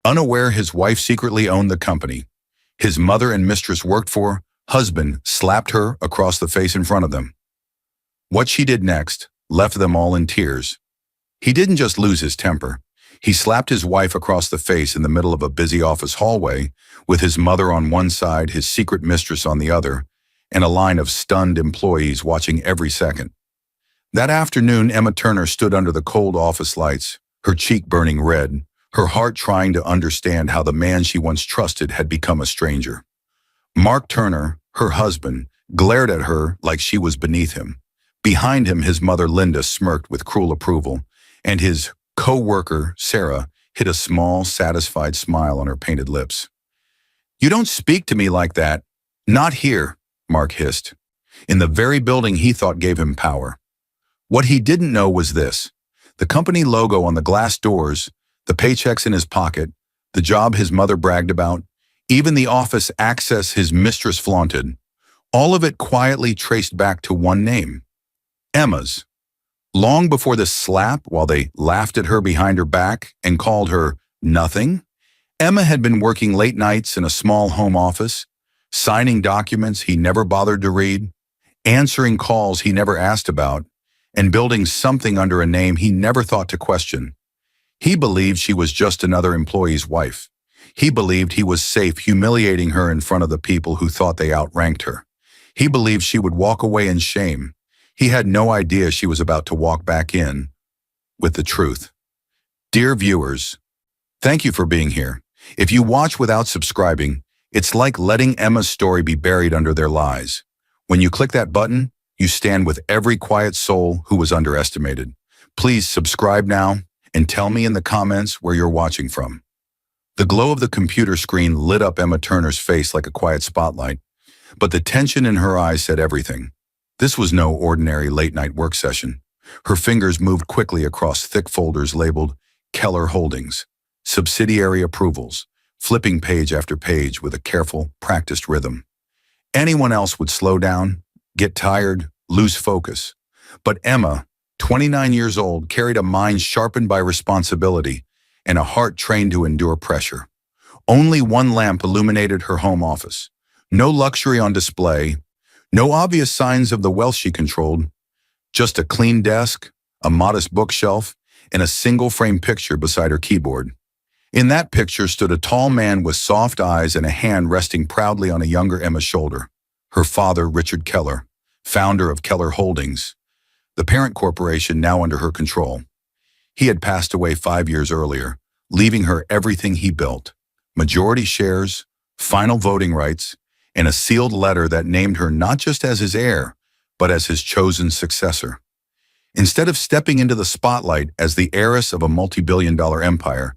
Unaware his wife secretly owned the company his mother and mistress worked for, husband slapped her across the face in front of them. What she did next left them all in tears. He didn't just lose his temper. He slapped his wife across the face in the middle of a busy office hallway, with his mother on one side, his secret mistress on the other, and a line of stunned employees watching every second. That afternoon, Emma Turner stood under the cold office lights, her cheek burning red, her heart trying to understand how the man she once trusted had become a stranger. Mark Turner, her husband, glared at her like she was beneath him. Behind him, his mother Linda smirked with cruel approval, and his co-worker, Sarah, hid a small, satisfied smile on her painted lips. "You don't speak to me like that. Not here," Mark hissed, in the very building he thought gave him power. What he didn't know was this: the company logo on the glass doors, the paychecks in his pocket, the job his mother bragged about, even the office access his mistress flaunted, all of it quietly traced back to one name: Emma's. Long before the slap, while they laughed at her behind her back and called her nothing, Emma had been working late nights in a small home office, signing documents he never bothered to read, answering calls he never asked about, and building something under a name he never thought to question. He believed she was just another employee's wife. He believed he was safe humiliating her in front of the people who thought they outranked her. He believed she would walk away in shame. He had no idea she was about to walk back in with the truth. Dear viewers, thank you for being here. If you watch without subscribing, it's like letting Emma's story be buried under their lies. When you click that button, you stand with every quiet soul who was underestimated. Please subscribe now and tell me in the comments where you're watching from. The glow of the computer screen lit up Emma Turner's face like a quiet spotlight, but the tension in her eyes said everything. This was no ordinary late-night work session. Her fingers moved quickly across thick folders labeled Keller Holdings, subsidiary approvals, flipping page after page with a careful, practiced rhythm. Anyone else would slow down, get tired, lose focus. But Emma, 29 years old, carried a mind sharpened by responsibility and a heart trained to endure pressure. Only one lamp illuminated her home office. No luxury on display, no obvious signs of the wealth she controlled, just a clean desk, a modest bookshelf, and a single-frame picture beside her keyboard. In that picture stood a tall man with soft eyes and a hand resting proudly on a younger Emma's shoulder. Her father, Richard Keller, founder of Keller Holdings, the parent corporation now under her control. He had passed away 5 years earlier, leaving her everything he built: majority shares, final voting rights, and a sealed letter that named her not just as his heir, but as his chosen successor. Instead of stepping into the spotlight as the heiress of a multi-billion-dollar empire,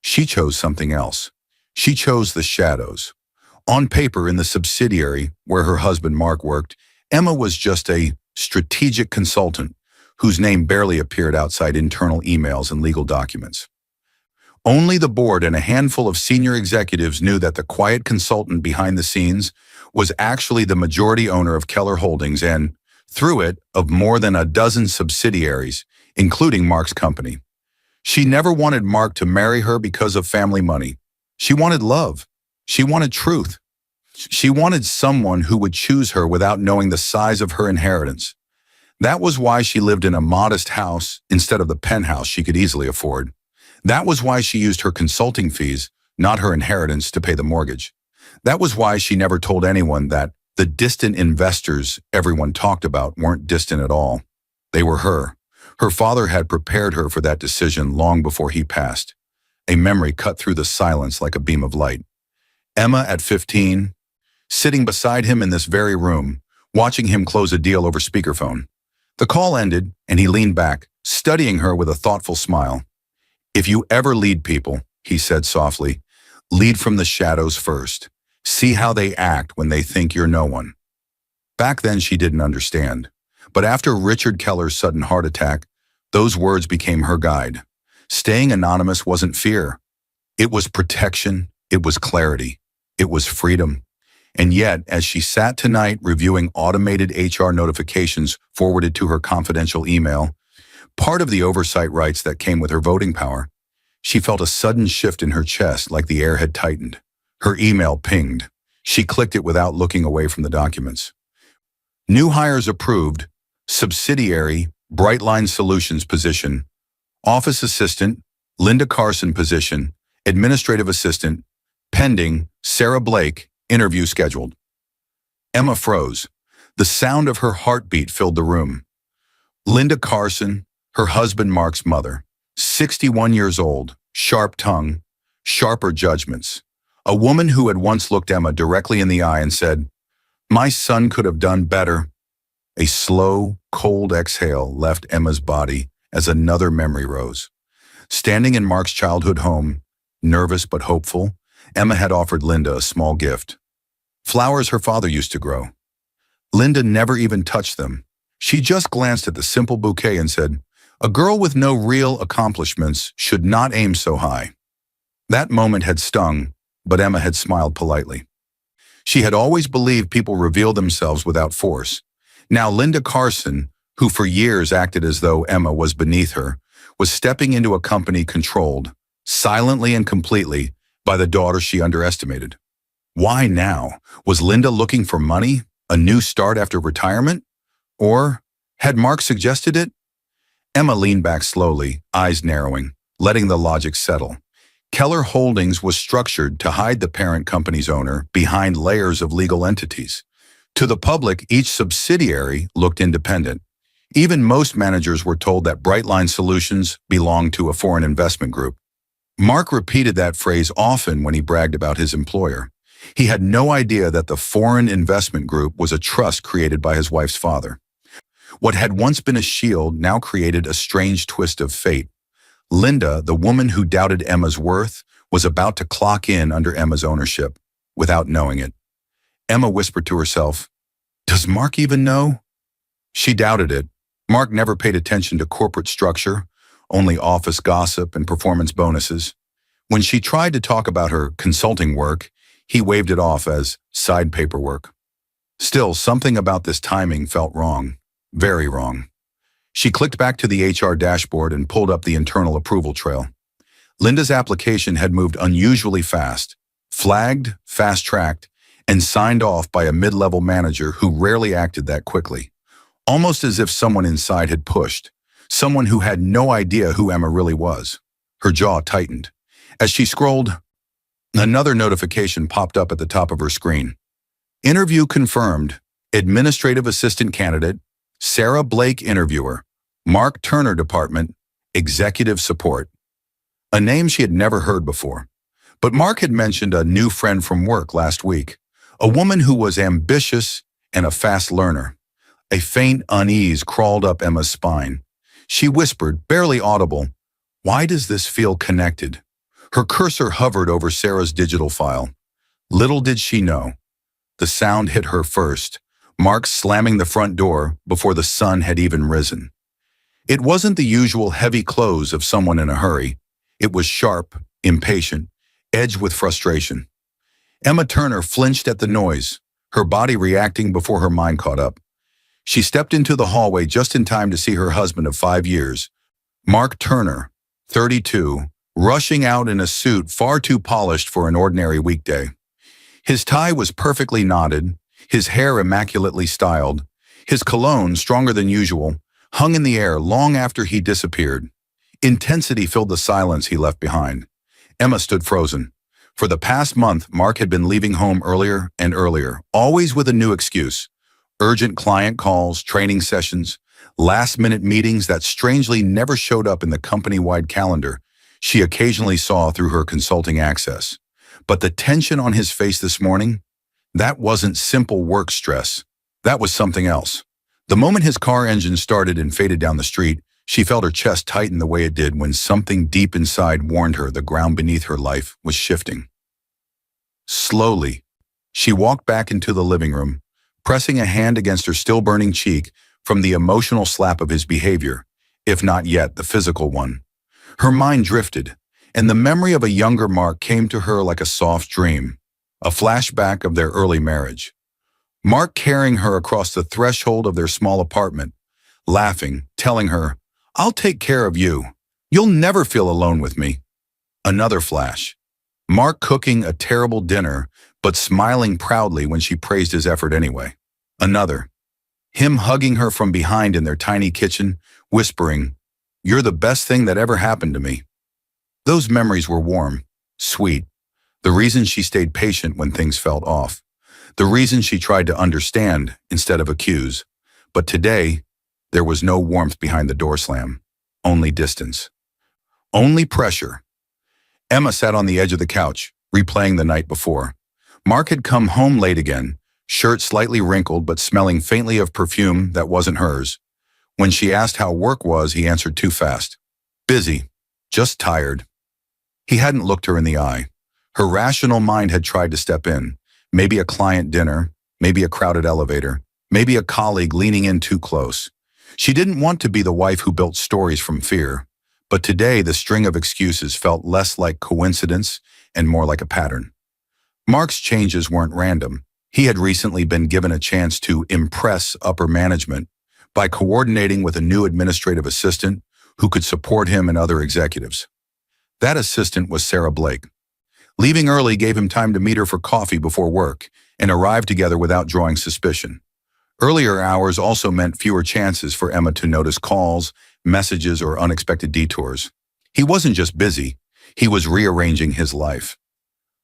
she chose something else. She chose the shadows. On paper, in the subsidiary where her husband Mark worked, Emma was just a strategic consultant whose name barely appeared outside internal emails and legal documents. Only the board and a handful of senior executives knew that the quiet consultant behind the scenes was actually the majority owner of Keller Holdings and, through it, of more than a dozen subsidiaries, including Mark's company. She never wanted Mark to marry her because of family money. She wanted love. She wanted truth. She wanted someone who would choose her without knowing the size of her inheritance. That was why she lived in a modest house instead of the penthouse she could easily afford. That was why she used her consulting fees, not her inheritance, to pay the mortgage. That was why she never told anyone that the distant investors everyone talked about weren't distant at all. They were her. Her father had prepared her for that decision long before he passed. A memory cut through the silence like a beam of light. Emma, at 15, sitting beside him in this very room, watching him close a deal over speakerphone. The call ended, and he leaned back, studying her with a thoughtful smile. "If you ever lead people," he said softly, "lead from the shadows first. See how they act when they think you're no one." Back then, she didn't understand. But after Richard Keller's sudden heart attack, those words became her guide. Staying anonymous wasn't fear. It was protection. It was clarity. It was freedom. And yet, as she sat tonight reviewing automated HR notifications forwarded to her confidential email, part of the oversight rights that came with her voting power, She felt a sudden shift in her chest, like the air had tightened. Her email pinged. She clicked it without looking away from the documents. New hires approved. Subsidiary, Brightline Solutions position. Office assistant, Linda Carson position. Administrative assistant, pending, Sarah Blake, interview scheduled. Emma froze. The sound of her heartbeat filled the room. Linda Carson, her husband Mark's mother, 61 years old, sharp tongue, sharper judgments. A woman who had once looked Emma directly in the eye and said, "My son could have done better." A slow, cold exhale left Emma's body as another memory rose. Standing in Mark's childhood home, nervous but hopeful, Emma had offered Linda a small gift. Flowers her father used to grow. Linda never even touched them. She just glanced at the simple bouquet and said, "A girl with no real accomplishments should not aim so high." That moment had stung, but Emma had smiled politely. She had always believed people reveal themselves without force. Now Linda Carson, who for years acted as though Emma was beneath her, was stepping into a company controlled, silently and completely, by the daughter she underestimated. Why now? Was Linda looking for money? A new start after retirement? Or had Mark suggested it? Emma leaned back slowly, eyes narrowing, letting the logic settle. Keller Holdings was structured to hide the parent company's owner behind layers of legal entities. To the public, each subsidiary looked independent. Even most managers were told that Brightline Solutions belonged to a foreign investment group. Mark repeated that phrase often when he bragged about his employer. He had no idea that the foreign investment group was a trust created by his wife's father. What had once been a shield now created a strange twist of fate. Linda, the woman who doubted Emma's worth, was about to clock in under Emma's ownership, without knowing it. Emma whispered to herself, "Does Mark even know?" She doubted it. Mark never paid attention to corporate structure, only office gossip and performance bonuses. When she tried to talk about her consulting work, he waved it off as side paperwork. Still, something about this timing felt wrong, very wrong. She clicked back to the HR dashboard and pulled up the internal approval trail. Linda's application had moved unusually fast, flagged, fast-tracked, and signed off by a mid-level manager who rarely acted that quickly. Almost as if someone inside had pushed, someone who had no idea who Emma really was. Her jaw tightened. As she scrolled, another notification popped up at the top of her screen. Interview confirmed. Administrative assistant candidate, Sarah Blake interviewer, Mark Turner department, executive support. A name she had never heard before. But Mark had mentioned a new friend from work last week, a woman who was ambitious and a fast learner. A faint unease crawled up Emma's spine. She whispered, barely audible, "Why does this feel connected?" Her cursor hovered over Sarah's digital file. Little did she know. The sound hit her first, Mark slamming the front door before the sun had even risen. It wasn't the usual heavy close of someone in a hurry. It was sharp, impatient, edged with frustration. Emma Turner flinched at the noise, her body reacting before her mind caught up. She stepped into the hallway just in time to see her husband of 5 years, Mark Turner, 32, rushing out in a suit far too polished for an ordinary weekday. His tie was perfectly knotted, his hair immaculately styled, his cologne, stronger than usual, hung in the air long after he disappeared. Intensity filled the silence he left behind. Emma stood frozen. For the past month, Mark had been leaving home earlier and earlier, always with a new excuse. Urgent client calls, training sessions, last-minute meetings that strangely never showed up in the company-wide calendar she occasionally saw through her consulting access. But the tension on his face this morning, that wasn't simple work stress. That was something else. The moment his car engine started and faded down the street, she felt her chest tighten the way it did when something deep inside warned her the ground beneath her life was shifting. Slowly, she walked back into the living room, pressing a hand against her still-burning cheek from the emotional slap of his behavior, if not yet the physical one. Her mind drifted, and the memory of a younger Mark came to her like a soft dream, a flashback of their early marriage. Mark carrying her across the threshold of their small apartment, laughing, telling her, "I'll take care of you. You'll never feel alone with me." Another flash. Mark cooking a terrible dinner, but smiling proudly when she praised his effort anyway. Another. Him hugging her from behind in their tiny kitchen, whispering, "You're the best thing that ever happened to me." Those memories were warm, sweet. The reason she stayed patient when things felt off. The reason she tried to understand instead of accuse. But today, there was no warmth behind the door slam. Only distance. Only pressure. Emma sat on the edge of the couch, replaying the night before. Mark had come home late again, shirt slightly wrinkled but smelling faintly of perfume that wasn't hers. When she asked how work was, he answered too fast. Busy. Just tired. He hadn't looked her in the eye. Her rational mind had tried to step in. Maybe a client dinner, maybe a crowded elevator, maybe a colleague leaning in too close. She didn't want to be the wife who built stories from fear. But today, the string of excuses felt less like coincidence and more like a pattern. Mark's changes weren't random. He had recently been given a chance to impress upper management by coordinating with a new administrative assistant who could support him and other executives. That assistant was Sarah Blake. Leaving early gave him time to meet her for coffee before work and arrive together without drawing suspicion. Earlier hours also meant fewer chances for Emma to notice calls, messages, or unexpected detours. He wasn't just busy, he was rearranging his life.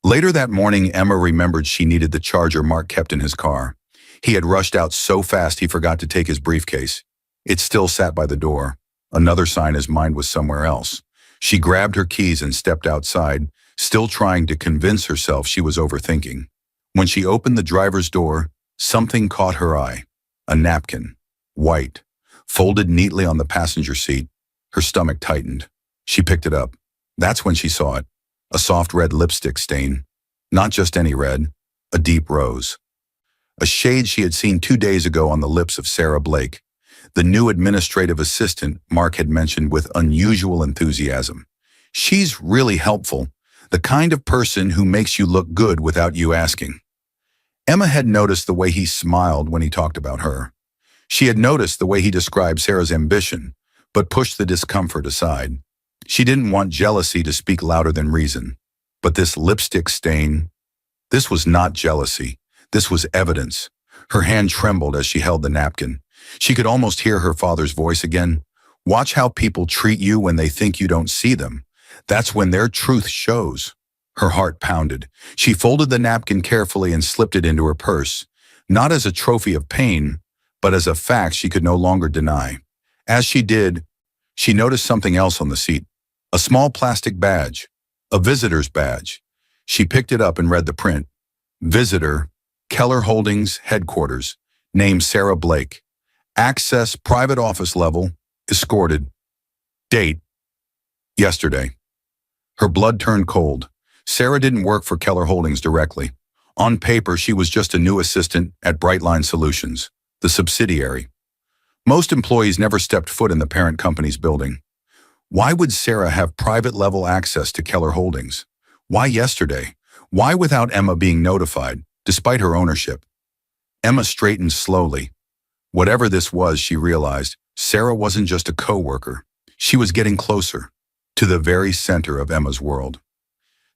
Later that morning, Emma remembered she needed the charger Mark kept in his car. He had rushed out so fast he forgot to take his briefcase. It still sat by the door, another sign his mind was somewhere else. She grabbed her keys and stepped outside, still trying to convince herself she was overthinking. When she opened the driver's door, something caught her eye. A napkin, white, folded neatly on the passenger seat. Her stomach tightened. She picked it up. That's when she saw it. A soft red lipstick stain. Not just any red, a deep rose. A shade she had seen 2 days ago on the lips of Sarah Blake, the new administrative assistant Mark had mentioned with unusual enthusiasm. She's really helpful, the kind of person who makes you look good without you asking. Emma had noticed the way he smiled when he talked about her. She had noticed the way he described Sarah's ambition, but pushed the discomfort aside. She didn't want jealousy to speak louder than reason. But this lipstick stain, this was not jealousy. This was evidence. Her hand trembled as she held the napkin. She could almost hear her father's voice again. Watch how people treat you when they think you don't see them. That's when their truth shows. Her heart pounded. She folded the napkin carefully and slipped it into her purse, not as a trophy of pain, but as a fact she could no longer deny. As she did, she noticed something else on the seat. A small plastic badge. A visitor's badge. She picked it up and read the print. Visitor, Keller Holdings, Headquarters. Name Sarah Blake. Access private office level. Escorted. Date. Yesterday. Her blood turned cold. Sarah didn't work for Keller Holdings directly. On paper, she was just a new assistant at Brightline Solutions, the subsidiary. Most employees never stepped foot in the parent company's building. Why would Sarah have private-level access to Keller Holdings? Why yesterday? Why without Emma being notified, despite her ownership? Emma straightened slowly. Whatever this was, she realized, Sarah wasn't just a co-worker. She was getting closer, to the very center of Emma's world.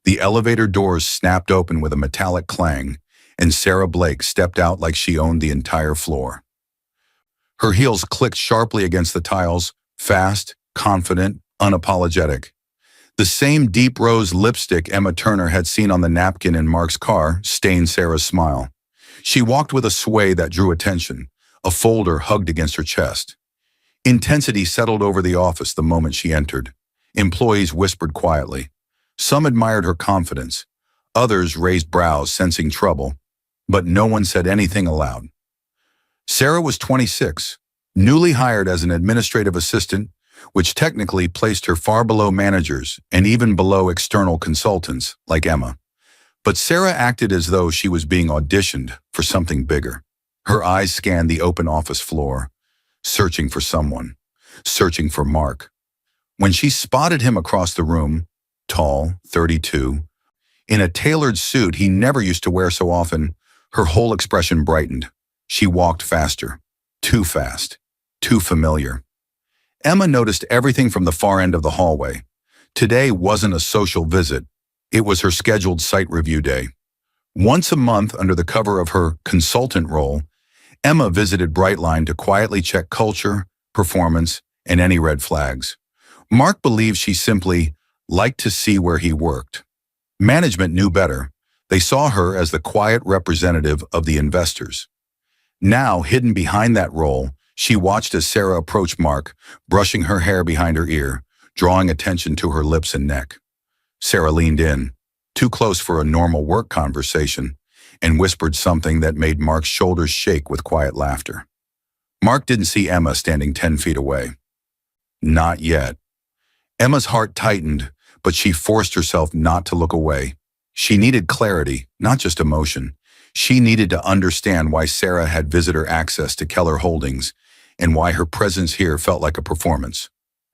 The elevator doors snapped open with a metallic clang, and Sarah Blake stepped out like she owned the entire floor. Her heels clicked sharply against the tiles, fast, confident, unapologetic. The same deep rose lipstick Emma Turner had seen on the napkin in Mark's car stained Sarah's smile. She walked with a sway that drew attention, a folder hugged against her chest. Intensity settled over the office the moment she entered. Employees whispered quietly. Some admired her confidence. Others raised brows, sensing trouble. But no one said anything aloud. Sarah was 26, newly hired as an administrative assistant, which technically placed her far below managers and even below external consultants like Emma. But Sarah acted as though she was being auditioned for something bigger. Her eyes scanned the open office floor, searching for someone, searching for Mark. When she spotted him across the room, tall, 32, in a tailored suit he never used to wear so often, her whole expression brightened. She walked faster, too fast, too familiar. Emma noticed everything from the far end of the hallway. Today wasn't a social visit. It was her scheduled site review day. Once a month, under the cover of her consultant role, Emma visited Brightline to quietly check culture, performance, and any red flags. Mark believed she simply liked to see where he worked. Management knew better. They saw her as the quiet representative of the investors. Now, hidden behind that role, she watched as Sarah approached Mark, brushing her hair behind her ear, drawing attention to her lips and neck. Sarah leaned in, too close for a normal work conversation, and whispered something that made Mark's shoulders shake with quiet laughter. Mark didn't see Emma standing 10 feet away. Not yet. Emma's heart tightened, but she forced herself not to look away. She needed clarity, not just emotion. She needed to understand why Sarah had visitor access to Keller Holdings and why her presence here felt like a performance.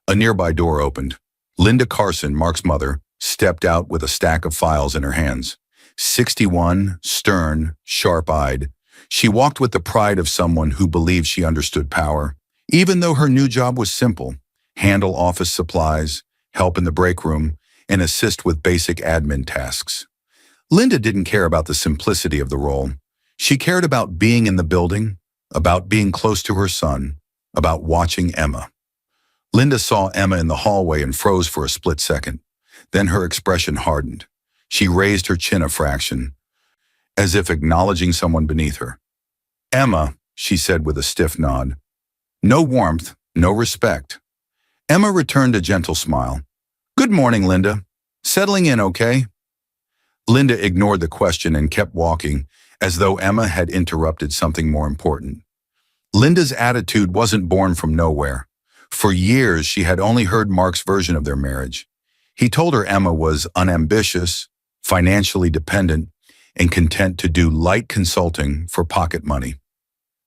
A nearby door opened. Linda Carson, Mark's mother, stepped out with a stack of files in her hands. 61, stern, sharp-eyed, she walked with the pride of someone who believed she understood power. Even though her new job was simple, handle office supplies, help in the break room, and assist with basic admin tasks. Linda didn't care about the simplicity of the role. She cared about being in the building, about being close to her son, about watching Emma. Linda saw Emma in the hallway and froze for a split second. Then her expression hardened. She raised her chin a fraction, as if acknowledging someone beneath her. "Emma," she said with a stiff nod. No warmth, no respect. Emma returned a gentle smile. "Good morning, Linda. Settling in okay?" Linda ignored the question and kept walking, as though Emma had interrupted something more important. Linda's attitude wasn't born from nowhere. For years, she had only heard Mark's version of their marriage. He told her Emma was unambitious, financially dependent, and content to do light consulting for pocket money.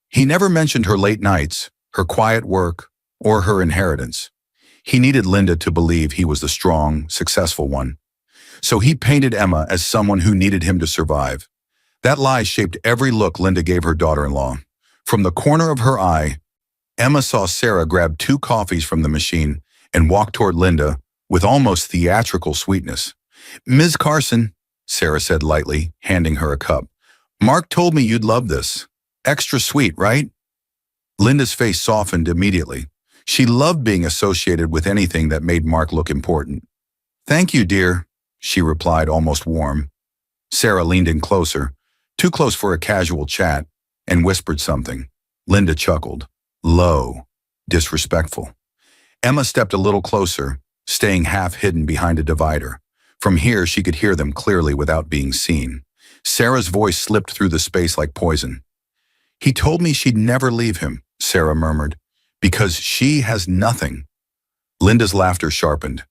He never mentioned her late nights, her quiet work, or her inheritance. He needed Linda to believe he was the strong, successful one. So he painted Emma as someone who needed him to survive. That lie shaped every look Linda gave her daughter-in-law. From the corner of her eye, Emma saw Sarah grab 2 coffees from the machine and walk toward Linda with almost theatrical sweetness. "Ms. Carson," Sarah said lightly, handing her a cup. "Mark told me you'd love this. Extra sweet, right?" Linda's face softened immediately. She loved being associated with anything that made Mark look important. "Thank you, dear," she replied, almost warm. Sarah leaned in closer, too close for a casual chat, and whispered something. Linda chuckled. Low, disrespectful. Emma stepped a little closer, staying half hidden behind a divider. From here, she could hear them clearly without being seen. Sarah's voice slipped through the space like poison. "He told me she'd never leave him," Sarah murmured, "because she has nothing." Linda's laughter sharpened.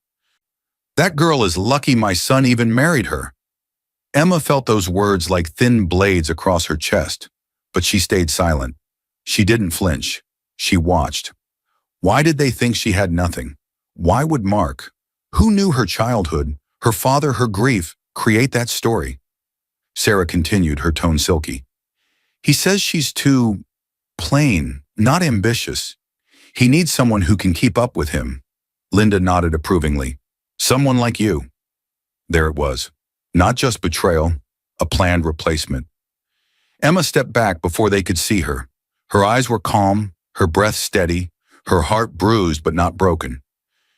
"That girl is lucky my son even married her." Emma felt those words like thin blades across her chest, but she stayed silent. She didn't flinch. She watched. Why did they think she had nothing? Why would Mark, who knew her childhood, her father, her grief, create that story? Sarah continued, her tone silky. "He says she's too plain, not ambitious. He needs someone who can keep up with him." Linda nodded approvingly. "Someone like you." There it was. Not just betrayal, a planned replacement. Emma stepped back before they could see her. Her eyes were calm, her breath steady, her heart bruised but not broken.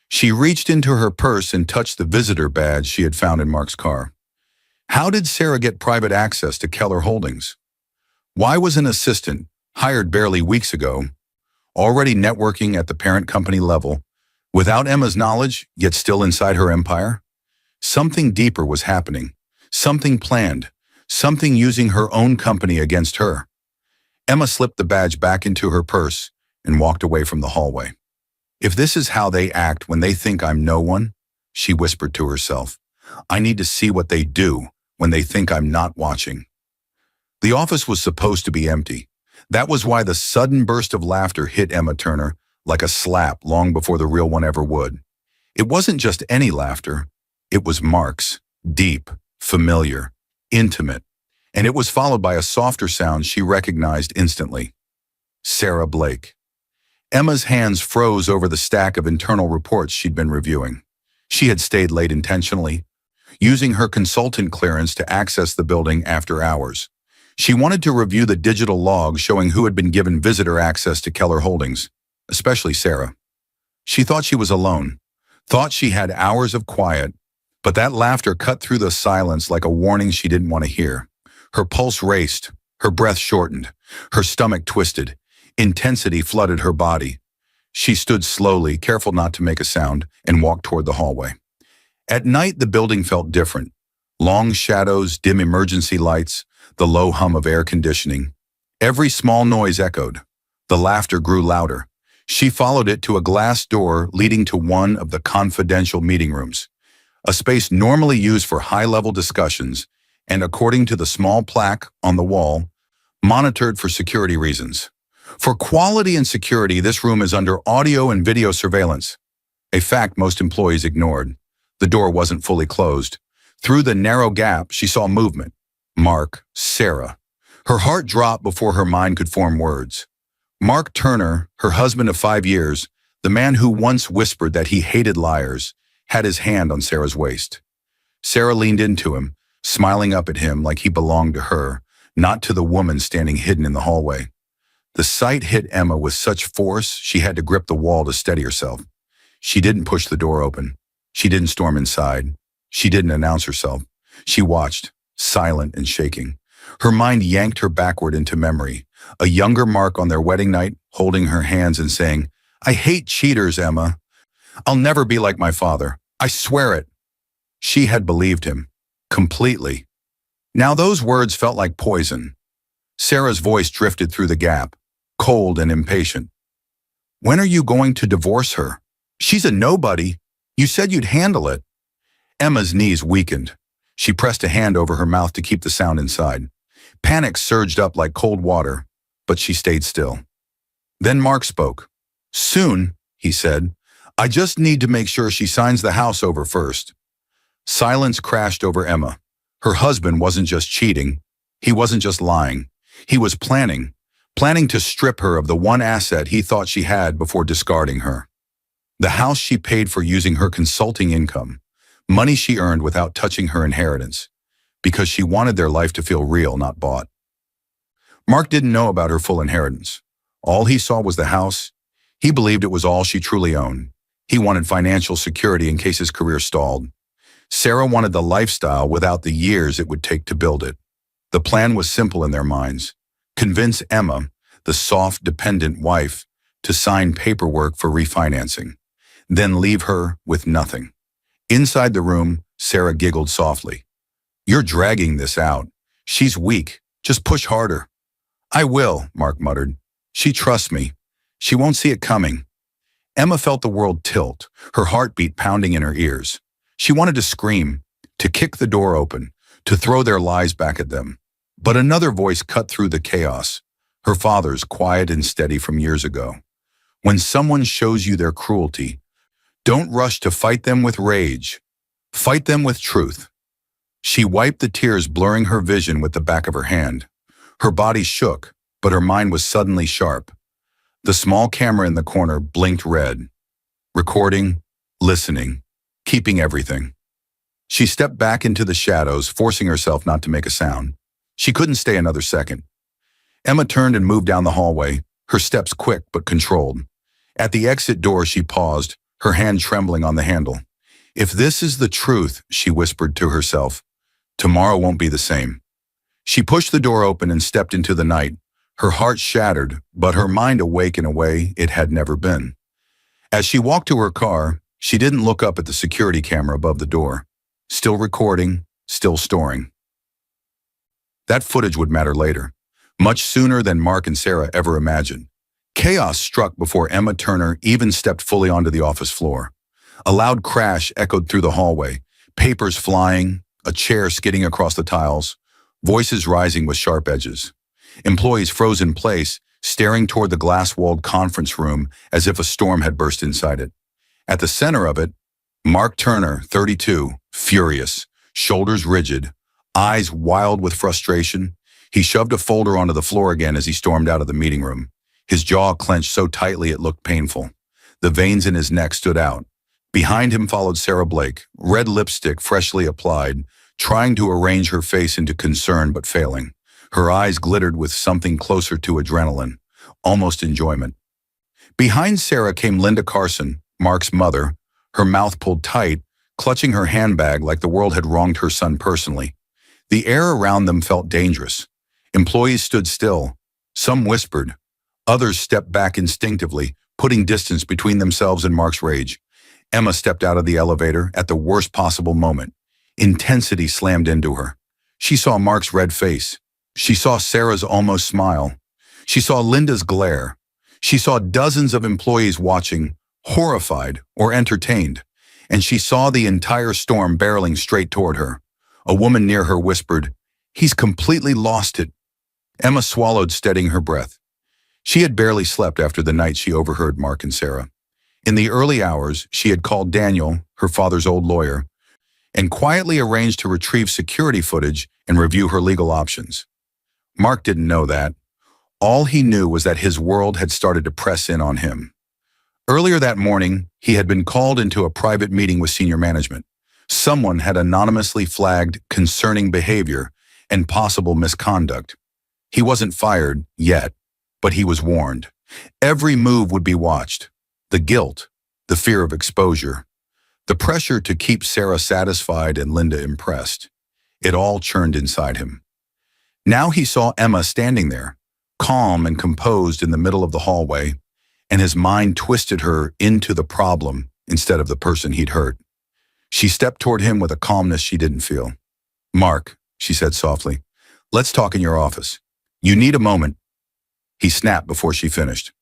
She reached into her purse and touched the visitor badge she had found in Mark's car. How did Sarah get private access to Keller Holdings? Why was an assistant, hired barely weeks ago, already networking at the parent company level, without Emma's knowledge, yet still inside her empire? Something deeper was happening, something planned, something using her own company against her. Emma slipped the badge back into her purse and walked away from the hallway. "If this is how they act when they think I'm no one," she whispered to herself, "I need to see what they do when they think I'm not watching." The office was supposed to be empty. That was why the sudden burst of laughter hit Emma Turner like a slap long before the real one ever would. It wasn't just any laughter. It was Mark's, deep, familiar, intimate, and it was followed by a softer sound she recognized instantly. Sarah Blake. Emma's hands froze over the stack of internal reports she'd been reviewing. She had stayed late intentionally, using her consultant clearance to access the building after hours. She wanted to review the digital logs showing who had been given visitor access to Keller Holdings, especially Sarah. She thought she was alone, thought she had hours of quiet, but that laughter cut through the silence like a warning she didn't want to hear. Her pulse raced, her breath shortened, her stomach twisted. Intensity flooded her body. She stood slowly, careful not to make a sound, and walked toward the hallway. At night, the building felt different. Long shadows, dim emergency lights, the low hum of air conditioning. Every small noise echoed. The laughter grew louder. She followed it to a glass door leading to one of the confidential meeting rooms, a space normally used for high-level discussions and, according to the small plaque on the wall, monitored for security reasons. For quality and security, this room is under audio and video surveillance, a fact most employees ignored. The door wasn't fully closed. Through the narrow gap, she saw movement. Mark, Sarah. Her heart dropped before her mind could form words. Mark Turner, her husband of 5 years, the man who once whispered that he hated liars, had his hand on Sarah's waist. Sarah leaned into him, smiling up at him like he belonged to her, not to the woman standing hidden in the hallway. The sight hit Emma with such force she had to grip the wall to steady herself. She didn't push the door open. She didn't storm inside. She didn't announce herself. She watched, silent and shaking. Her mind yanked her backward into memory. A younger Mark on their wedding night, holding her hands and saying, "I hate cheaters, Emma. I'll never be like my father. I swear it." She had believed him. Completely. Now those words felt like poison. Sarah's voice drifted through the gap, cold and impatient. "When are you going to divorce her? She's a nobody. You said you'd handle it." Emma's knees weakened. She pressed a hand over her mouth to keep the sound inside. Panic surged up like cold water, but she stayed still. Then Mark spoke. "Soon," he said. "I just need to make sure she signs the house over first." Silence crashed over Emma. Her husband wasn't just cheating. He wasn't just lying. He was planning to strip her of the one asset he thought she had before discarding her. The house she paid for using her consulting income, money she earned without touching her inheritance, because she wanted their life to feel real, not bought. Mark didn't know about her full inheritance. All he saw was the house. He believed it was all she truly owned. He wanted financial security in case his career stalled. Sarah wanted the lifestyle without the years it would take to build it. The plan was simple in their minds. Convince Emma, the soft, dependent wife, to sign paperwork for refinancing, then leave her with nothing. Inside the room, Sarah giggled softly. "You're dragging this out. She's weak. Just push harder." "I will," Mark muttered. "She trusts me. She won't see it coming." Emma felt the world tilt, her heartbeat pounding in her ears. She wanted to scream, to kick the door open, to throw their lies back at them. But another voice cut through the chaos, her father's, quiet and steady from years ago. "When someone shows you their cruelty, don't rush to fight them with rage. Fight them with truth." She wiped the tears, blurring her vision with the back of her hand. Her body shook, but her mind was suddenly sharp. The small camera in the corner blinked red. Recording, listening, keeping everything. She stepped back into the shadows, forcing herself not to make a sound. She couldn't stay another second. Emma turned and moved down the hallway, her steps quick but controlled. At the exit door, she paused, her hand trembling on the handle. "If this is the truth," she whispered to herself, "tomorrow won't be the same." She pushed the door open and stepped into the night, her heart shattered, but her mind awake in a way it had never been. As she walked to her car, she didn't look up at the security camera above the door. Still recording, still storing. That footage would matter later, much sooner than Mark and Sarah ever imagined. Chaos struck before Emma Turner even stepped fully onto the office floor. A loud crash echoed through the hallway, papers flying, a chair skidding across the tiles, voices rising with sharp edges. Employees froze in place, staring toward the glass-walled conference room as if a storm had burst inside it. At the center of it, Mark Turner, 32, furious, shoulders rigid, eyes wild with frustration. He shoved a folder onto the floor again as he stormed out of the meeting room. His jaw clenched so tightly it looked painful. The veins in his neck stood out. Behind him followed Sarah Blake, red lipstick freshly applied, trying to arrange her face into concern but failing. Her eyes glittered with something closer to adrenaline, almost enjoyment. Behind Sarah came Linda Carson, Mark's mother, her mouth pulled tight, clutching her handbag like the world had wronged her son personally. The air around them felt dangerous. Employees stood still. Some whispered. Others stepped back instinctively, putting distance between themselves and Mark's rage. Emma stepped out of the elevator at the worst possible moment. Intensity slammed into her. She saw Mark's red face. She saw Sarah's almost smile. She saw Linda's glare. She saw dozens of employees watching, horrified or entertained. And she saw the entire storm barreling straight toward her. A woman near her whispered, "He's completely lost it." Emma swallowed, steadying her breath. She had barely slept after the night she overheard Mark and Sarah. In the early hours, she had called Daniel, her father's old lawyer, and quietly arranged to retrieve security footage and review her legal options. Mark didn't know that. All he knew was that his world had started to press in on him. Earlier that morning, he had been called into a private meeting with senior management. Someone had anonymously flagged concerning behavior and possible misconduct. He wasn't fired yet, but he was warned. Every move would be watched. The guilt, the fear of exposure, the pressure to keep Sarah satisfied and Linda impressed. It all churned inside him. Now he saw Emma standing there, calm and composed in the middle of the hallway, and his mind twisted her into the problem instead of the person he'd hurt. She stepped toward him with a calmness she didn't feel. "Mark," she said softly, "let's talk in your office. You need a moment." He snapped before she finished.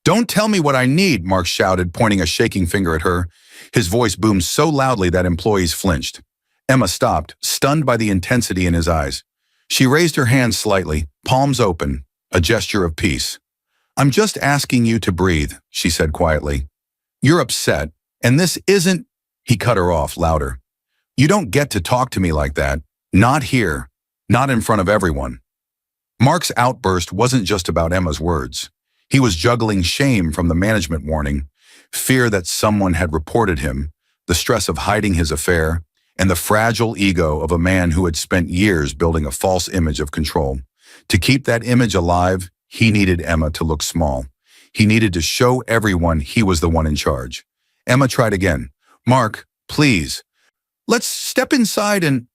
"Don't tell me what I need," Mark shouted, pointing a shaking finger at her. His voice boomed so loudly that employees flinched. Emma stopped, stunned by the intensity in his eyes. She raised her hands slightly, palms open, a gesture of peace. "I'm just asking you to breathe," she said quietly. "You're upset, and this isn't—" He cut her off, louder. "You don't get to talk to me like that. Not here. Not in front of everyone." Mark's outburst wasn't just about Emma's words. He was juggling shame from the management warning, fear that someone had reported him, the stress of hiding his affair, and the fragile ego of a man who had spent years building a false image of control. To keep that image alive, he needed Emma to look small. He needed to show everyone he was the one in charge. Emma tried again. "Mark, please. Let's step inside and—"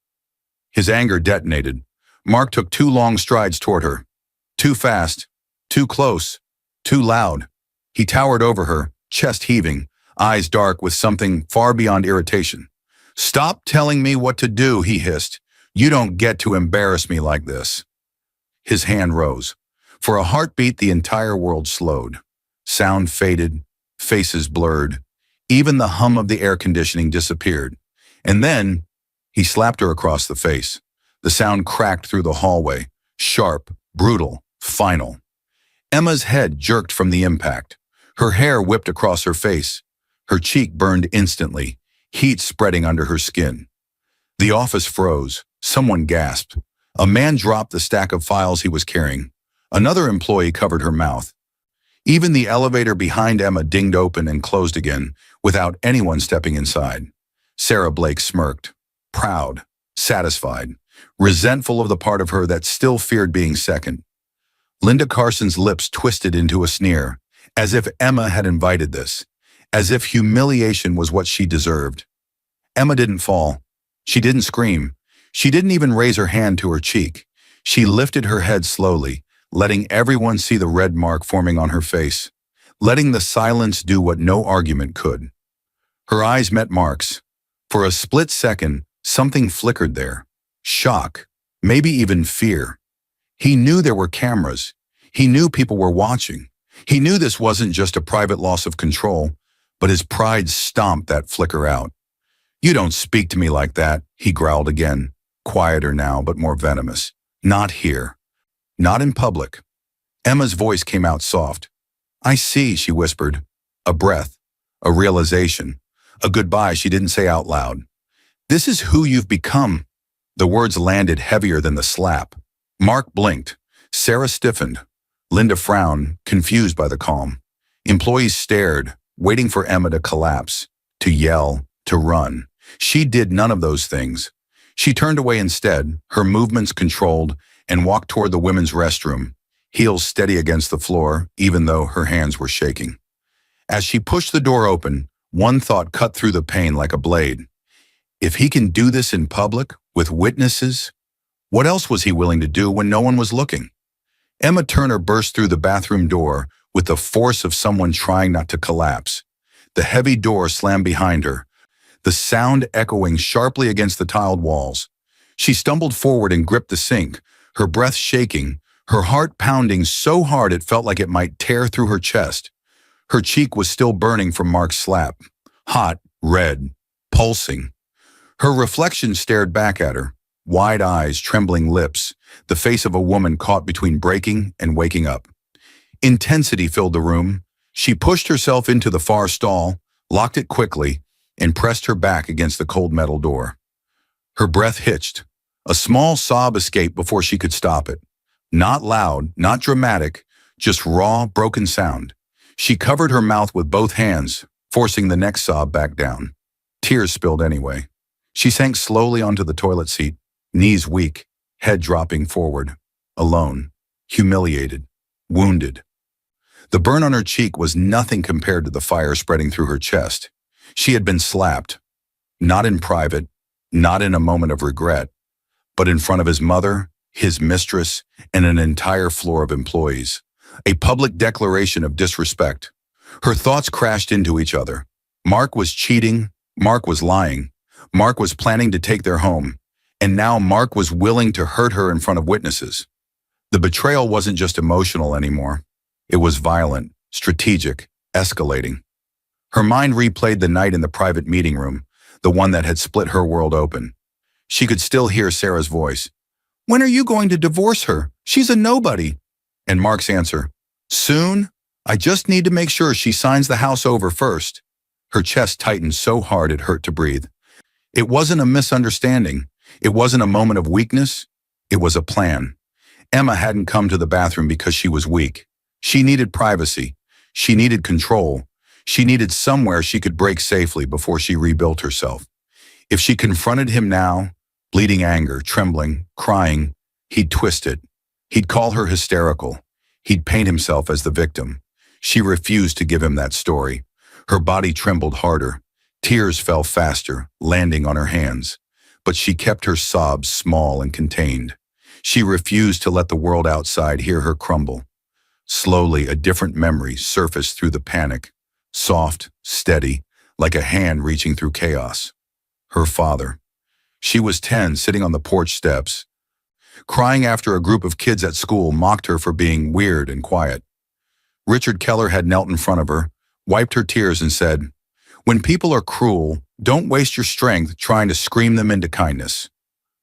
His anger detonated. Mark took 2 long strides toward her. Too fast, too close, too loud. He towered over her, chest heaving, eyes dark with something far beyond irritation. "Stop telling me what to do," he hissed. "You don't get to embarrass me like this." His hand rose. For a heartbeat, the entire world slowed. Sound faded, faces blurred. Even the hum of the air conditioning disappeared. And then, he slapped her across the face. The sound cracked through the hallway, sharp, brutal, final. Emma's head jerked from the impact. Her hair whipped across her face. Her cheek burned instantly, heat spreading under her skin. The office froze. Someone gasped. A man dropped the stack of files he was carrying. Another employee covered her mouth. Even the elevator behind Emma dinged open and closed again, without anyone stepping inside. Sarah Blake smirked, proud, satisfied, resentful of the part of her that still feared being second. Linda Carson's lips twisted into a sneer, as if Emma had invited this, as if humiliation was what she deserved. Emma didn't fall. She didn't scream. She didn't even raise her hand to her cheek. She lifted her head slowly, letting everyone see the red mark forming on her face, letting the silence do what no argument could. Her eyes met Mark's. For a split second, something flickered there. Shock, maybe even fear. He knew there were cameras. He knew people were watching. He knew this wasn't just a private loss of control, but his pride stomped that flicker out. "You don't speak to me like that," he growled again, quieter now but more venomous. "Not here. Not in public." Emma's voice came out soft. "I see," she whispered. A breath, a realization, a goodbye she didn't say out loud. "This is who you've become." The words landed heavier than the slap. Mark blinked. Sarah stiffened. Linda frowned, confused by the calm. Employees stared, waiting for Emma to collapse, to yell, to run. She did none of those things. She turned away instead, her movements controlled, and walked toward the women's restroom, heels steady against the floor, even though her hands were shaking. As she pushed the door open, one thought cut through the pain like a blade. If he can do this in public, with witnesses, what else was he willing to do when no one was looking? Emma Turner burst through the bathroom door with the force of someone trying not to collapse. The heavy door slammed behind her, the sound echoing sharply against the tiled walls. She stumbled forward and gripped the sink, her breath shaking, her heart pounding so hard it felt like it might tear through her chest. Her cheek was still burning from Mark's slap, hot, red, pulsing. Her reflection stared back at her, wide eyes, trembling lips, the face of a woman caught between breaking and waking up. Intensity filled the room. She pushed herself into the far stall, locked it quickly, and pressed her back against the cold metal door. Her breath hitched. A small sob escaped before she could stop it. Not loud, not dramatic, just raw, broken sound. She covered her mouth with both hands, forcing the next sob back down. Tears spilled anyway. She sank slowly onto the toilet seat, knees weak, head dropping forward. Alone, humiliated, wounded. The burn on her cheek was nothing compared to the fire spreading through her chest. She had been slapped, not in private, not in a moment of regret, but in front of his mother, his mistress, and an entire floor of employees. A public declaration of disrespect. Her thoughts crashed into each other. Mark was cheating, Mark was lying, Mark was planning to take their home, and now Mark was willing to hurt her in front of witnesses. The betrayal wasn't just emotional anymore. It was violent, strategic, escalating. Her mind replayed the night in the private meeting room, the one that had split her world open. She could still hear Sarah's voice. "When are you going to divorce her? She's a nobody." And Mark's answer, "Soon. I just need to make sure she signs the house over first." Her chest tightened so hard it hurt to breathe. It wasn't a misunderstanding. It wasn't a moment of weakness. It was a plan. Emma hadn't come to the bathroom because she was weak. She needed privacy. She needed control. She needed somewhere she could break safely before she rebuilt herself. If she confronted him now, bleeding anger, trembling, crying, he'd twist it. He'd call her hysterical. He'd paint himself as the victim. She refused to give him that story. Her body trembled harder. Tears fell faster, landing on her hands. But she kept her sobs small and contained. She refused to let the world outside hear her crumble. Slowly, a different memory surfaced through the panic. Soft, steady, like a hand reaching through chaos. Her father. She was 10, sitting on the porch steps, crying after a group of kids at school mocked her for being weird and quiet. Richard Keller had knelt in front of her, wiped her tears and said, "When people are cruel, don't waste your strength trying to scream them into kindness.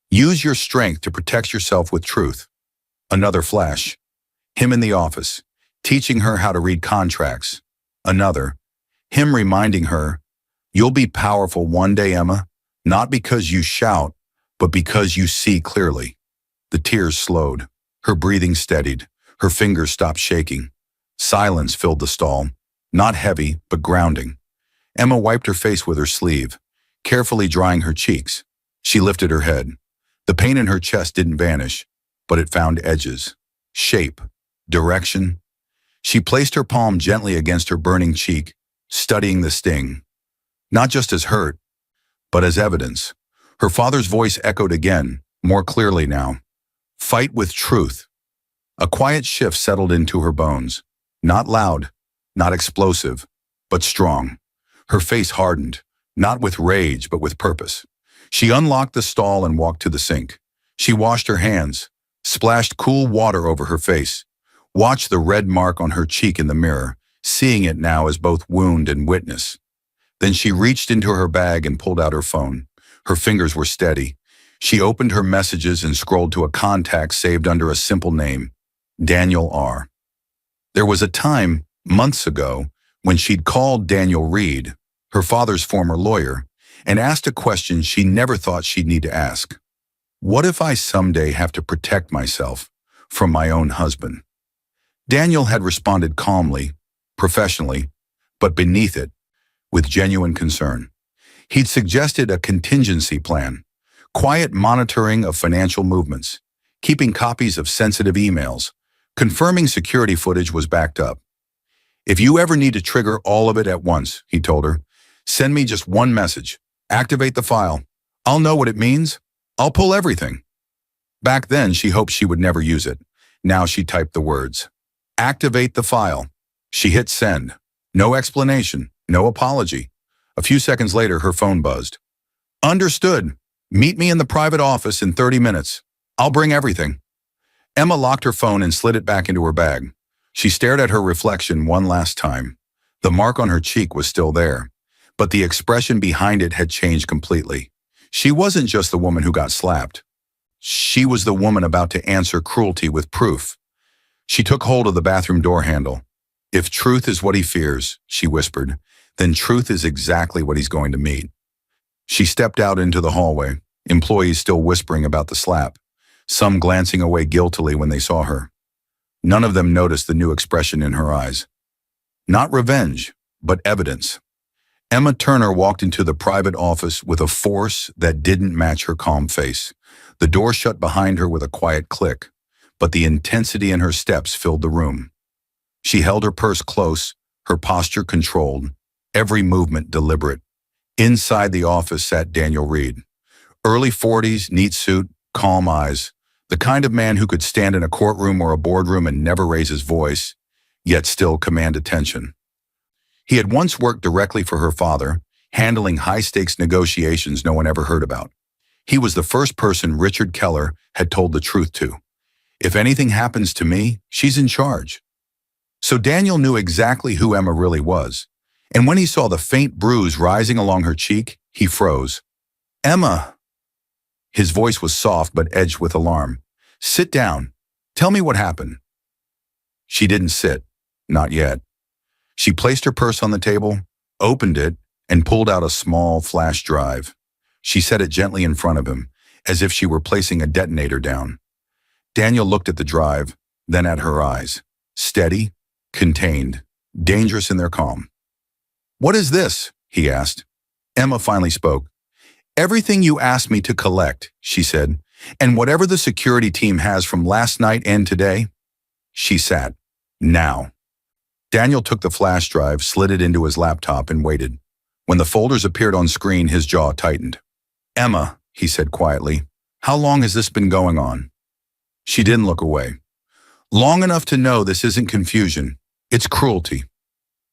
Use your strength to protect yourself with truth." Another flash. Him in the office, teaching her how to read contracts. Another. Him reminding her, "You'll be powerful one day, Emma, not because you shout, but because you see clearly." The tears slowed. Her breathing steadied. Her fingers stopped shaking. Silence filled the stall, not heavy, but grounding. Emma wiped her face with her sleeve, carefully drying her cheeks. She lifted her head. The pain in her chest didn't vanish, but it found edges, shape, direction. She placed her palm gently against her burning cheek, studying the sting. Not just as hurt, but as evidence. Her father's voice echoed again, more clearly now. "Fight with truth." A quiet shift settled into her bones. Not loud, not explosive, but strong. Her face hardened, not with rage, but with purpose. She unlocked the stall and walked to the sink. She washed her hands, splashed cool water over her face, watched the red mark on her cheek in the mirror, seeing it now as both wound and witness. Then she reached into her bag and pulled out her phone. Her fingers were steady. She opened her messages and scrolled to a contact saved under a simple name, Daniel R. There was a time, months ago, when she'd called Daniel Reed, her father's former lawyer, and asked a question she never thought she'd need to ask. What if I someday have to protect myself from my own husband? Daniel had responded calmly, professionally, but beneath it, with genuine concern. He'd suggested a contingency plan, quiet monitoring of financial movements, keeping copies of sensitive emails, confirming security footage was backed up. "If you ever need to trigger all of it at once," he told her, "send me just one message. Activate the file. I'll know what it means. I'll pull everything." Back then, she hoped she would never use it. Now she typed the words. "Activate the file." She hit send. No explanation, no apology. A few seconds later, her phone buzzed. "Understood. Meet me in the private office in 30 minutes. I'll bring everything." Emma locked her phone and slid it back into her bag. She stared at her reflection one last time. The mark on her cheek was still there, but the expression behind it had changed completely. She wasn't just the woman who got slapped. She was the woman about to answer cruelty with proof. She took hold of the bathroom door handle. "If truth is what he fears," she whispered, "then truth is exactly what he's going to meet." She stepped out into the hallway, employees still whispering about the slap, some glancing away guiltily when they saw her. None of them noticed the new expression in her eyes. Not revenge, but evidence. Emma Turner walked into the private office with a force that didn't match her calm face. The door shut behind her with a quiet click, but the intensity in her steps filled the room. She held her purse close, her posture controlled, every movement deliberate. Inside the office sat Daniel Reed. Early 40s, neat suit, calm eyes. The kind of man who could stand in a courtroom or a boardroom and never raise his voice, yet still command attention. He had once worked directly for her father, handling high-stakes negotiations no one ever heard about. He was the first person Richard Keller had told the truth to. "If anything happens to me, she's in charge." So Daniel knew exactly who Emma really was, and when he saw the faint bruise rising along her cheek, he froze. "Emma!" His voice was soft but edged with alarm. "Sit down. Tell me what happened." She didn't sit. Not yet. She placed her purse on the table, opened it, and pulled out a small flash drive. She set it gently in front of him, as if she were placing a detonator down. Daniel looked at the drive, then at her eyes. Steady, contained, dangerous in their calm. "What is this?" he asked. Emma finally spoke. "Everything you asked me to collect," she said, "and whatever the security team has from last night and today." She sat. "Now." Daniel took the flash drive, slid it into his laptop, and waited. When the folders appeared on screen, his jaw tightened. "Emma," he said quietly, "how long has this been going on?" She didn't look away. "Long enough to know this isn't confusion. It's cruelty."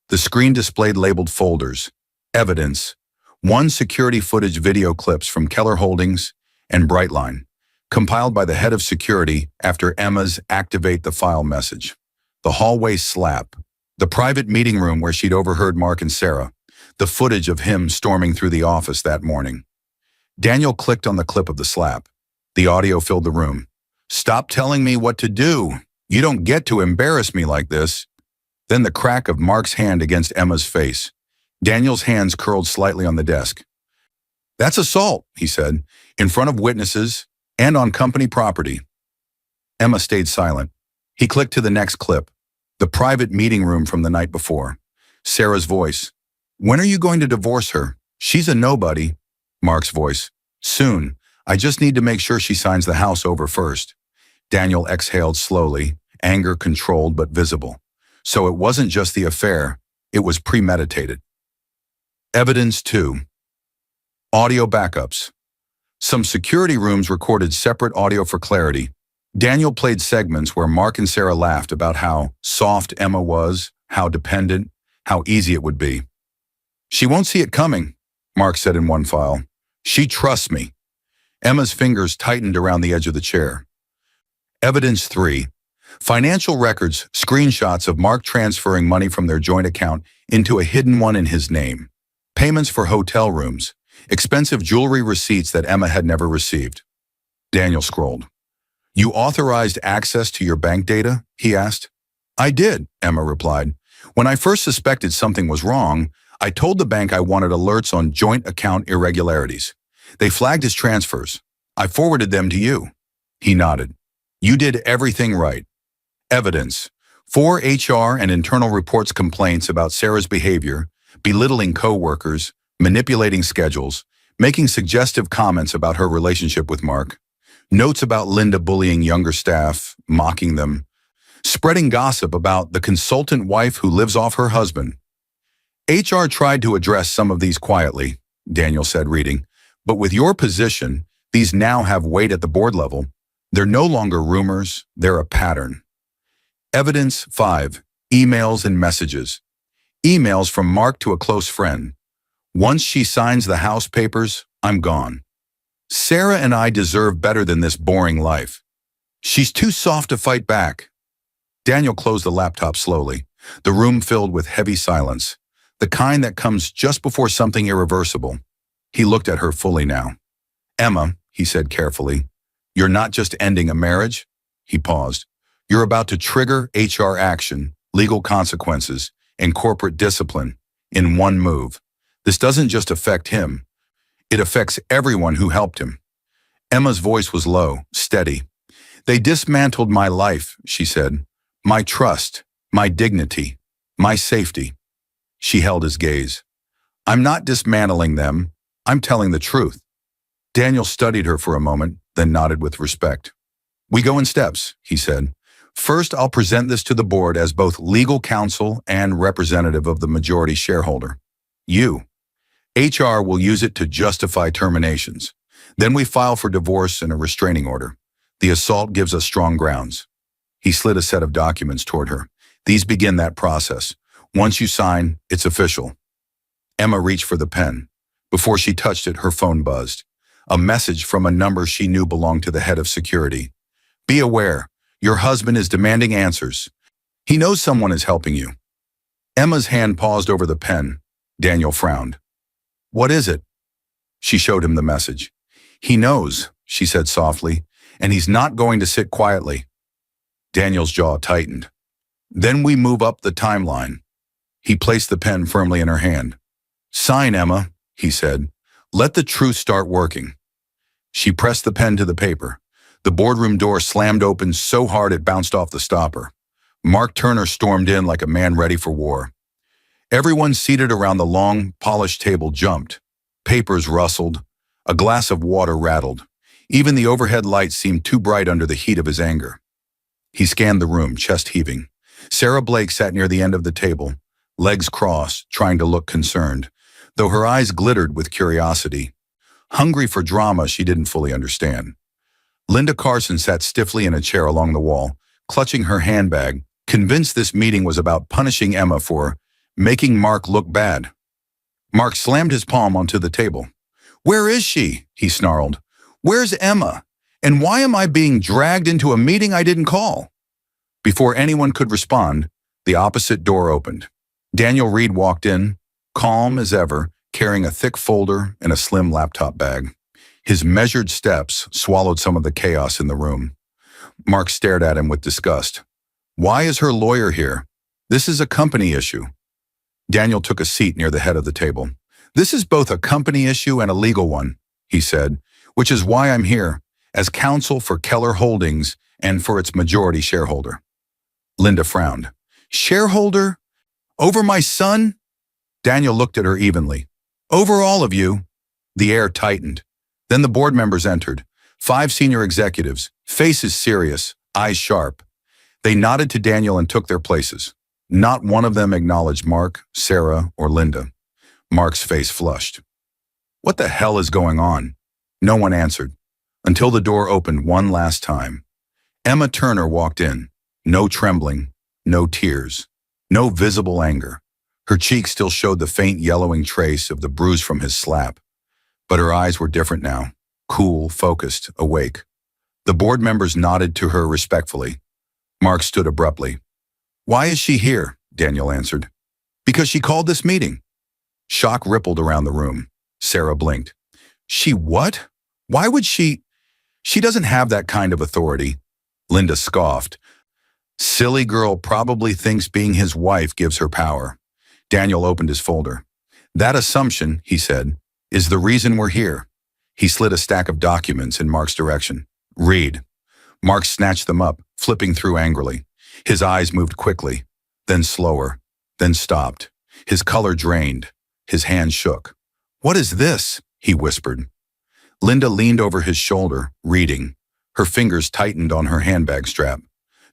The screen displayed labeled folders, evidence, one security footage video clips from Keller Holdings and Brightline, compiled by the head of security after Emma's activate the file message. The hallway slap, the private meeting room where she'd overheard Mark and Sarah, the footage of him storming through the office that morning. Daniel clicked on the clip of the slap. The audio filled the room. "Stop telling me what to do. You don't get to embarrass me like this." Then the crack of Mark's hand against Emma's face. Daniel's hands curled slightly on the desk. "That's assault," he said, "in front of witnesses and on company property." Emma stayed silent. He clicked to the next clip, the private meeting room from the night before. Sarah's voice. "When are you going to divorce her? She's a nobody." Mark's voice. "Soon. I just need to make sure she signs the house over first." Daniel exhaled slowly, anger controlled but visible. So it wasn't just the affair, it was premeditated. Evidence 2. Audio backups. Some security rooms recorded separate audio for clarity. Daniel played segments where Mark and Sarah laughed about how soft Emma was, how dependent, how easy it would be. "She won't see it coming," Mark said in one file. "She trusts me." Emma's fingers tightened around the edge of the chair. Evidence 3. Financial records, screenshots of Mark transferring money from their joint account into a hidden one in his name. Payments for hotel rooms, expensive jewelry receipts that Emma had never received. Daniel scrolled. "You authorized access to your bank data?" he asked. "I did," Emma replied. "When I first suspected something was wrong, I told the bank I wanted alerts on joint account irregularities. They flagged his transfers. I forwarded them to you." He nodded. "You did everything right." Evidence. 4 HR and internal reports complaints about Sarah's behavior, belittling coworkers, manipulating schedules, making suggestive comments about her relationship with Mark, notes about Linda bullying younger staff, mocking them, spreading gossip about the consultant wife who lives off her husband. HR tried to address some of these quietly, Daniel said, reading, but with your position, these now have weight at the board level. They're no longer rumors, they're a pattern. Evidence 5. Emails and messages. Emails from Mark to a close friend. Once she signs the house papers, I'm gone. Sarah and I deserve better than this boring life. She's too soft to fight back. Daniel closed the laptop slowly. The room filled with heavy silence, the kind that comes just before something irreversible. He looked at her fully now. Emma, he said carefully, you're not just ending a marriage. He paused. You're about to trigger HR action, legal consequences, and corporate discipline in one move. This doesn't just affect him. It affects everyone who helped him. Emma's voice was low, steady. They dismantled my life, she said. My trust, my dignity, my safety. She held his gaze. I'm not dismantling them. I'm telling the truth. Daniel studied her for a moment, then nodded with respect. We go in steps, he said. First, I'll present this to the board as both legal counsel and representative of the majority shareholder. You. HR will use it to justify terminations. Then we file for divorce and a restraining order. The assault gives us strong grounds. He slid a set of documents toward her. These begin that process. Once you sign, it's official. Emma reached for the pen. Before she touched it, her phone buzzed. A message from a number she knew belonged to the head of security. Be aware, your husband is demanding answers. He knows someone is helping you. Emma's hand paused over the pen. Daniel frowned. What is it? She showed him the message. He knows, she said softly, and he's not going to sit quietly. Daniel's jaw tightened. Then we move up the timeline. He placed the pen firmly in her hand. Sign, Emma, he said. Let the truth start working. She pressed the pen to the paper. The boardroom door slammed open so hard it bounced off the stopper. Mark Turner stormed in like a man ready for war. Everyone seated around the long, polished table jumped. Papers rustled. A glass of water rattled. Even the overhead lights seemed too bright under the heat of his anger. He scanned the room, chest heaving. Sarah Blake sat near the end of the table, legs crossed, trying to look concerned, though her eyes glittered with curiosity. Hungry for drama she didn't fully understand. Linda Carson sat stiffly in a chair along the wall, clutching her handbag, convinced this meeting was about punishing Emma for making Mark look bad. Mark slammed his palm onto the table. Where is she? He snarled. Where's Emma? And why am I being dragged into a meeting I didn't call? Before anyone could respond, the opposite door opened. Daniel Reed walked in, calm as ever, carrying a thick folder and a slim laptop bag. His measured steps swallowed some of the chaos in the room. Mark stared at him with disgust. Why is her lawyer here? This is a company issue. Daniel took a seat near the head of the table. This is both a company issue and a legal one, he said, which is why I'm here, as counsel for Keller Holdings and for its majority shareholder. Linda frowned. Shareholder? Over my son? Daniel looked at her evenly. Over all of you. The air tightened. Then the board members entered. 5 senior executives, faces serious, eyes sharp. They nodded to Daniel and took their places. Not one of them acknowledged Mark, Sarah, or Linda. Mark's face flushed. What the hell is going on? No one answered, until the door opened one last time. Emma Turner walked in. No trembling, no tears, no visible anger. Her cheeks still showed the faint yellowing trace of the bruise from his slap. But her eyes were different now, cool, focused, awake. The board members nodded to her respectfully. Mark stood abruptly. Why is she here? Daniel answered. Because she called this meeting. Shock rippled around the room. Sarah blinked. She what? Why would she? She doesn't have that kind of authority. Linda scoffed. Silly girl probably thinks being his wife gives her power. Daniel opened his folder. That assumption, he said, is the reason we're here. He slid a stack of documents in Mark's direction. Read. Mark snatched them up, flipping through angrily. His eyes moved quickly, then slower, then stopped. His color drained. His hand shook. "What is this?" he whispered. Linda leaned over his shoulder, reading. Her fingers tightened on her handbag strap.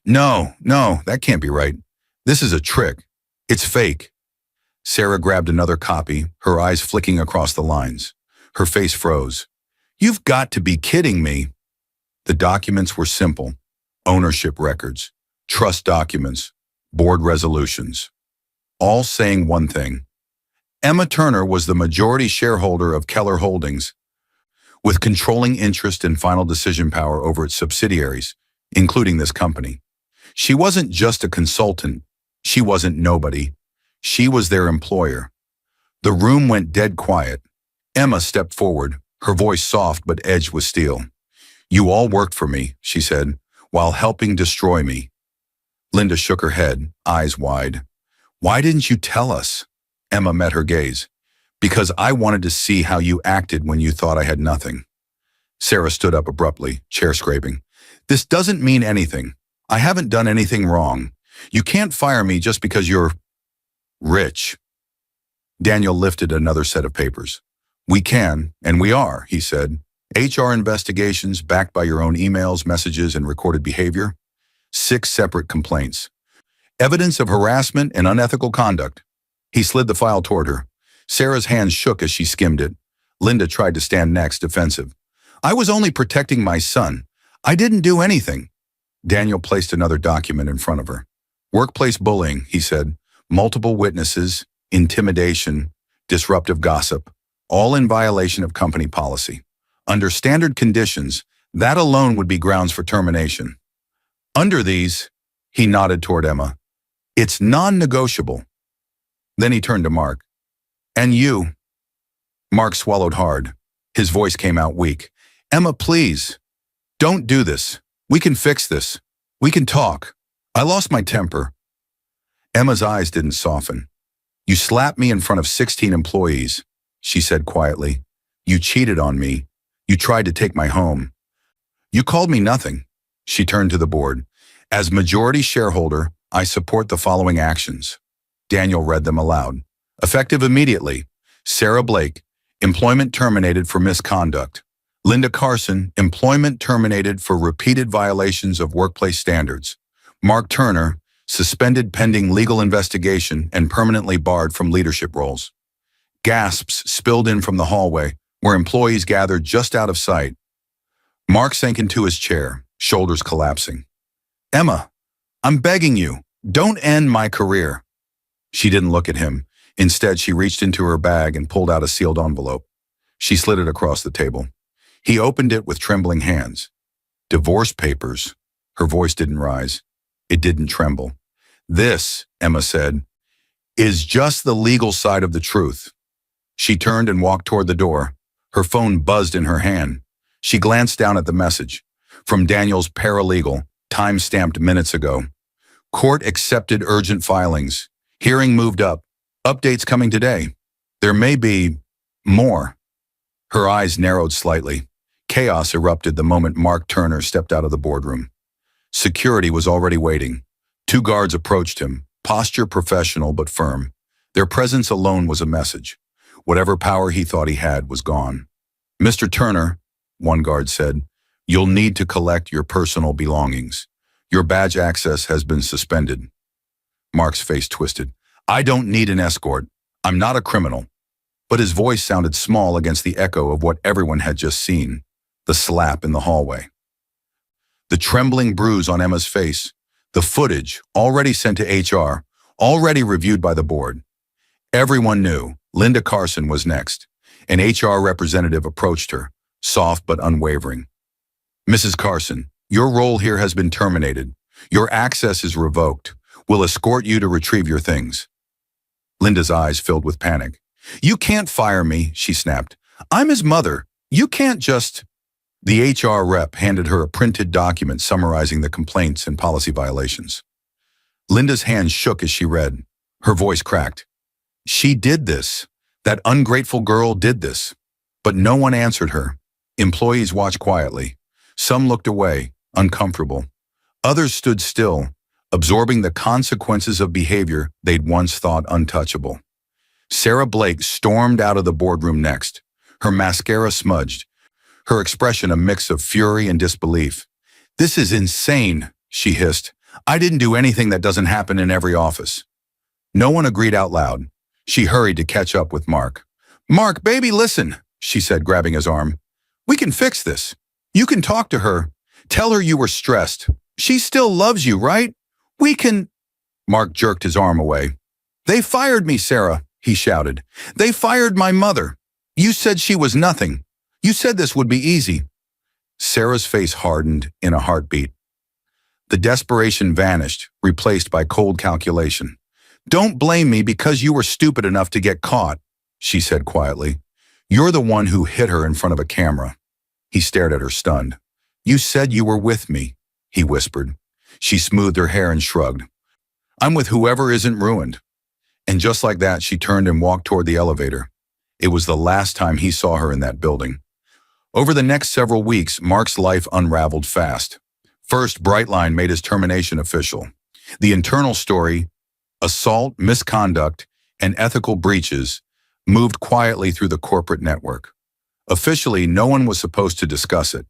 No, that can't be right. This is a trick. It's fake." Sarah grabbed another copy, her eyes flicking across the lines. Her face froze. "You've got to be kidding me." The documents were simple. Ownership records, trust documents, board resolutions. All saying one thing. Emma Turner was the majority shareholder of Keller Holdings, with controlling interest and final decision power over its subsidiaries, including this company. She wasn't just a consultant. She wasn't nobody. She was their employer. The room went dead quiet. Emma stepped forward, her voice soft but edged with steel. "You all worked for me," she said, "while helping destroy me." Linda shook her head, eyes wide. "Why didn't you tell us?" Emma met her gaze. "Because I wanted to see how you acted when you thought I had nothing." Sarah stood up abruptly, chair scraping. "This doesn't mean anything. I haven't done anything wrong. You can't fire me just because you're rich." Daniel lifted another set of papers. "We can, and we are," he said. "HR investigations backed by your own emails, messages, and recorded behavior. 6 separate complaints. Evidence of harassment and unethical conduct." He slid the file toward her. Sarah's hands shook as she skimmed it. Linda tried to stand next, defensive. "I was only protecting my son. I didn't do anything." Daniel placed another document in front of her. "Workplace bullying," he said. "Multiple witnesses, intimidation, disruptive gossip, all in violation of company policy. Under standard conditions, that alone would be grounds for termination. Under these," he nodded toward Emma, "it's non-negotiable." Then he turned to Mark. "And you." Mark swallowed hard. His voice came out weak. "Emma, please. Don't do this. We can fix this. We can talk. I lost my temper." Emma's eyes didn't soften. "You slapped me in front of 16 employees," she said quietly. "You cheated on me. You tried to take my home. You called me nothing." She turned to the board. "As majority shareholder, I support the following actions." Daniel read them aloud. "Effective immediately. Sarah Blake, employment terminated for misconduct. Linda Carson, employment terminated for repeated violations of workplace standards. Mark Turner, suspended pending legal investigation and permanently barred from leadership roles." Gasps spilled in from the hallway, where employees gathered just out of sight. Mark sank into his chair, shoulders collapsing. "Emma, I'm begging you, don't end my career." She didn't look at him. Instead, she reached into her bag and pulled out a sealed envelope. She slid it across the table. He opened it with trembling hands. "Divorce papers." Her voice didn't rise. It didn't tremble. "This," Emma said, "is just the legal side of the truth." She turned and walked toward the door. Her phone buzzed in her hand. She glanced down at the message. From Daniel's paralegal, time-stamped minutes ago. "Court accepted urgent filings. Hearing moved up. Updates coming today. There may be more." Her eyes narrowed slightly. Chaos erupted the moment Mark Turner stepped out of the boardroom. Security was already waiting. 2 guards approached him, posture professional but firm. Their presence alone was a message. Whatever power he thought he had was gone. "Mr. Turner," one guard said, "you'll need to collect your personal belongings. Your badge access has been suspended." Mark's face twisted. "I don't need an escort. I'm not a criminal." But his voice sounded small against the echo of what everyone had just seen, the slap in the hallway. The trembling bruise on Emma's face, the footage already sent to HR, already reviewed by the board. Everyone knew Linda Carson was next. An HR representative approached her, soft but unwavering. "Mrs. Carson, your role here has been terminated. Your access is revoked. We'll escort you to retrieve your things." Linda's eyes filled with panic. "You can't fire me," she snapped. "I'm his mother. You can't just—" The HR rep handed her a printed document summarizing the complaints and policy violations. Linda's hands shook as she read. Her voice cracked. "She did this. That ungrateful girl did this." But no one answered her. Employees watched quietly. Some looked away, uncomfortable. Others stood still, absorbing the consequences of behavior they'd once thought untouchable. Sarah Blake stormed out of the boardroom next, her mascara smudged, her expression a mix of fury and disbelief. "This is insane," she hissed. "I didn't do anything that doesn't happen in every office." No one agreed out loud. She hurried to catch up with Mark. "Mark, baby, listen," she said, grabbing his arm. "We can fix this. You can talk to her. Tell her you were stressed. She still loves you, right? We can—" Mark jerked his arm away. "They fired me, Sarah," he shouted. "They fired my mother. You said she was nothing. You said this would be easy." Sarah's face hardened in a heartbeat. The desperation vanished, replaced by cold calculation. "Don't blame me because you were stupid enough to get caught," she said quietly. "You're the one who hit her in front of a camera." He stared at her, stunned. "You said you were with me," he whispered. She smoothed her hair and shrugged. "I'm with whoever isn't ruined." And just like that, she turned and walked toward the elevator. It was the last time he saw her in that building. Over the next several weeks, Mark's life unraveled fast. First, Brightline made his termination official. The internal story, assault, misconduct, and ethical breaches, moved quietly through the corporate network. Officially, no one was supposed to discuss it.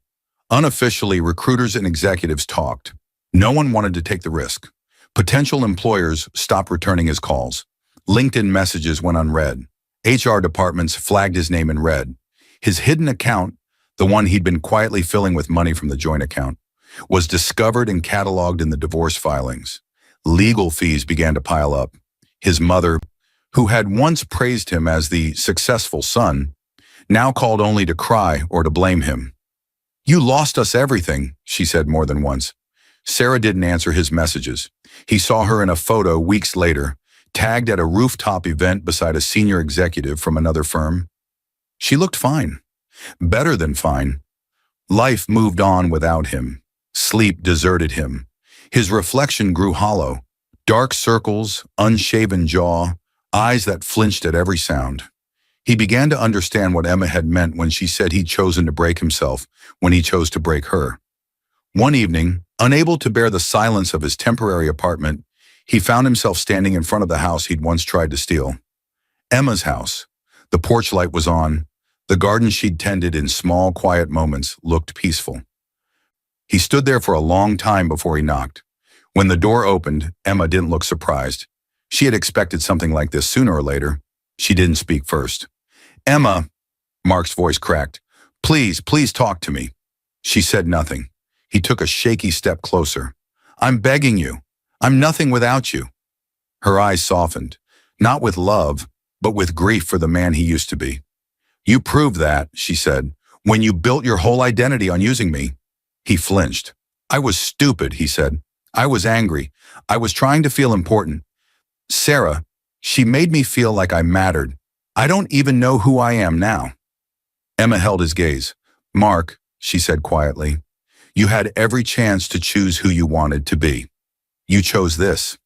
Unofficially, recruiters and executives talked. No one wanted to take the risk. Potential employers stopped returning his calls. LinkedIn messages went unread. HR departments flagged his name in red. His hidden account, the one he'd been quietly filling with money from the joint account, was discovered and cataloged in the divorce filings. Legal fees began to pile up. His mother, who had once praised him as the successful son, now called only to cry or to blame him. "You lost us everything," she said more than once. Sarah didn't answer his messages. He saw her in a photo weeks later, tagged at a rooftop event beside a senior executive from another firm. She looked fine. Better than fine. Life moved on without him. Sleep deserted him. His reflection grew hollow. Dark circles, unshaven jaw, eyes that flinched at every sound. He began to understand what Emma had meant when she said he'd chosen to break himself when he chose to break her. One evening, unable to bear the silence of his temporary apartment, he found himself standing in front of the house he'd once tried to steal. Emma's house. The porch light was on. The garden she'd tended in small, quiet moments looked peaceful. He stood there for a long time before he knocked. When the door opened, Emma didn't look surprised. She had expected something like this sooner or later. She didn't speak first. "Emma," Mark's voice cracked. Please talk to me." She said nothing. He took a shaky step closer. "I'm begging you. I'm nothing without you." Her eyes softened, not with love, but with grief for the man he used to be. "You proved that," she said, "when you built your whole identity on using me." He flinched. "I was stupid," he said. "I was angry. I was trying to feel important. Sarah, she made me feel like I mattered. I don't even know who I am now." Emma held his gaze. "Mark," she said quietly, "you had every chance to choose who you wanted to be. You chose this."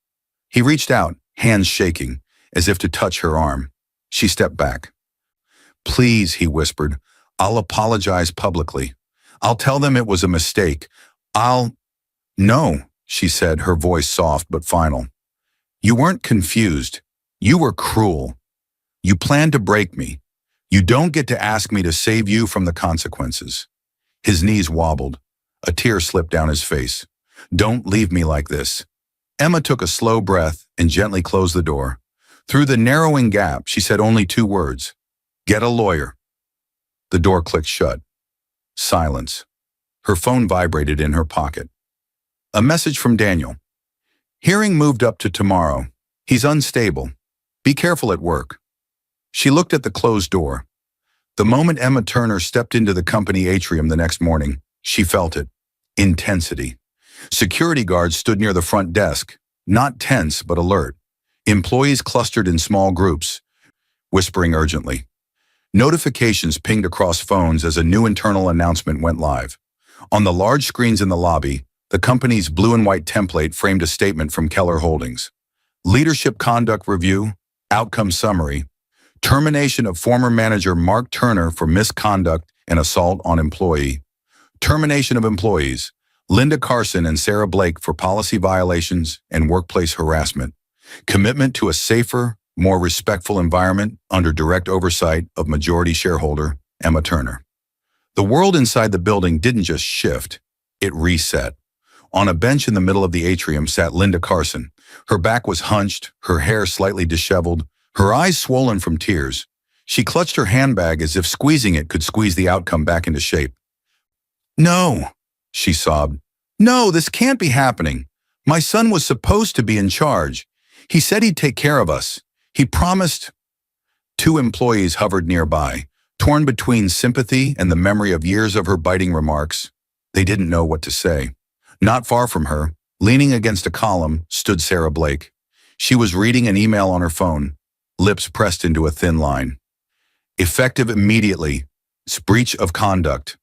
He reached out, hands shaking, as if to touch her arm. She stepped back. "Please," he whispered, "I'll apologize publicly. I'll tell them it was a mistake. No," she said, her voice soft but final. "You weren't confused. You were cruel. You planned to break me. You don't get to ask me to save you from the consequences." His knees wobbled. A tear slipped down his face. "Don't leave me like this." Emma took a slow breath and gently closed the door. Through the narrowing gap, she said only 2 words. "Get a lawyer." The door clicked shut. Silence. Her phone vibrated in her pocket. A message from Daniel. "Hearing moved up to tomorrow. He's unstable. Be careful at work." She looked at the closed door. The moment Emma Turner stepped into the company atrium the next morning, she felt it. Intensity. Security guards stood near the front desk, not tense but alert. Employees clustered in small groups, whispering urgently. Notifications pinged across phones as a new internal announcement went live. On the large screens in the lobby, the company's blue and white template framed a statement from Keller Holdings. Leadership Conduct Review, Outcome Summary, termination of former manager Mark Turner for misconduct and assault on employee, termination of employees, Linda Carson and Sarah Blake for policy violations and workplace harassment, commitment to a safer, more respectful environment under direct oversight of majority shareholder Emma Turner. The world inside the building didn't just shift, it reset. On a bench in the middle of the atrium sat Linda Carson. Her back was hunched, her hair slightly disheveled, her eyes swollen from tears. She clutched her handbag as if squeezing it could squeeze the outcome back into shape. "No," she sobbed. "No, this can't be happening. My son was supposed to be in charge. He said he'd take care of us. He promised." Two employees hovered nearby, torn between sympathy and the memory of years of her biting remarks. They didn't know what to say. Not far from her, leaning against a column, stood Sarah Blake. She was reading an email on her phone, lips pressed into a thin line. Effective immediately, breach of conduct.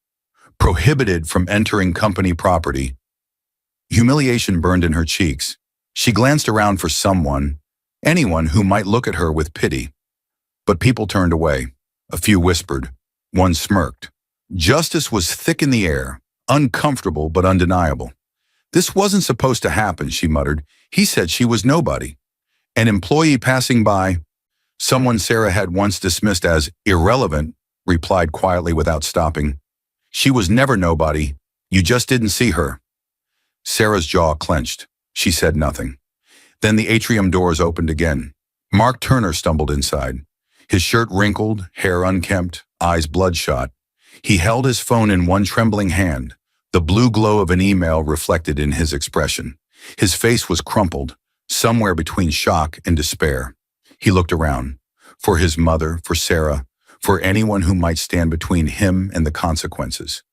Prohibited from entering company property. Humiliation burned in her cheeks. She glanced around for someone, anyone who might look at her with pity. But people turned away. A few whispered. One smirked. Justice was thick in the air, uncomfortable but undeniable. "This wasn't supposed to happen," she muttered. "He said she was nobody." An employee passing by, someone Sarah had once dismissed as irrelevant, replied quietly without stopping. "She was never nobody. You just didn't see her." Sarah's jaw clenched. She said nothing. Then the atrium doors opened again. Mark Turner stumbled inside. His shirt wrinkled, hair unkempt, eyes bloodshot. He held his phone in one trembling hand. The blue glow of an email reflected in his expression. His face was crumpled, somewhere between shock and despair. He looked around. For his mother, for Sarah, for anyone who might stand between him and the consequences.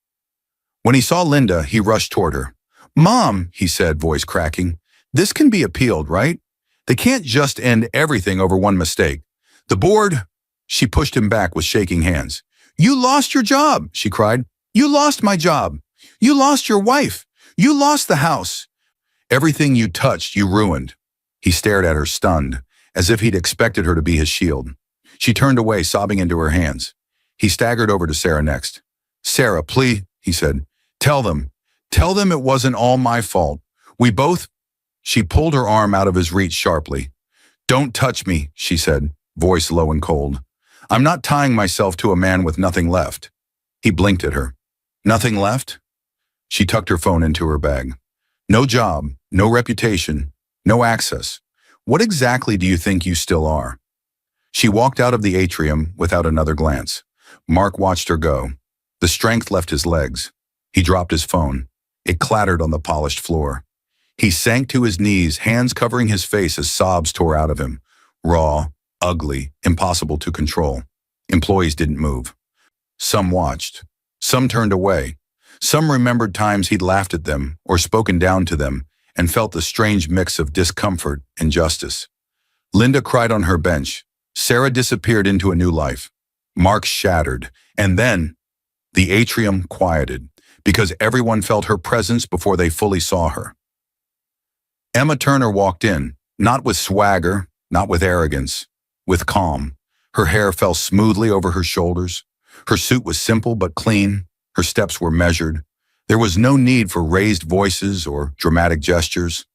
When he saw Linda, he rushed toward her. "Mom," he said, voice cracking, "this can be appealed, right? They can't just end everything over one mistake. The board—" She pushed him back with shaking hands. "You lost your job," she cried. "You lost my job. You lost your wife. You lost the house. Everything you touched, you ruined." He stared at her, stunned, as if he'd expected her to be his shield. She turned away, sobbing into her hands. He staggered over to Sarah next. "Sarah, please," he said. Tell them it wasn't all my fault. We both—" She pulled her arm out of his reach sharply. "Don't touch me," she said, voice low and cold. "I'm not tying myself to a man with nothing left." He blinked at her. "Nothing left?" She tucked her phone into her bag. "No job, no reputation, no access. What exactly do you think you still are?" She walked out of the atrium without another glance. Mark watched her go. The strength left his legs. He dropped his phone. It clattered on the polished floor. He sank to his knees, hands covering his face as sobs tore out of him. Raw, ugly, impossible to control. Employees didn't move. Some watched. Some turned away. Some remembered times he'd laughed at them or spoken down to them and felt the strange mix of discomfort and justice. Linda cried on her bench. Sarah disappeared into a new life. Mark shattered. And then the atrium quieted because everyone felt her presence before they fully saw her. Emma Turner walked in, not with swagger, not with arrogance, with calm. Her hair fell smoothly over her shoulders. Her suit was simple but clean. Her steps were measured. There was no need for raised voices or dramatic gestures.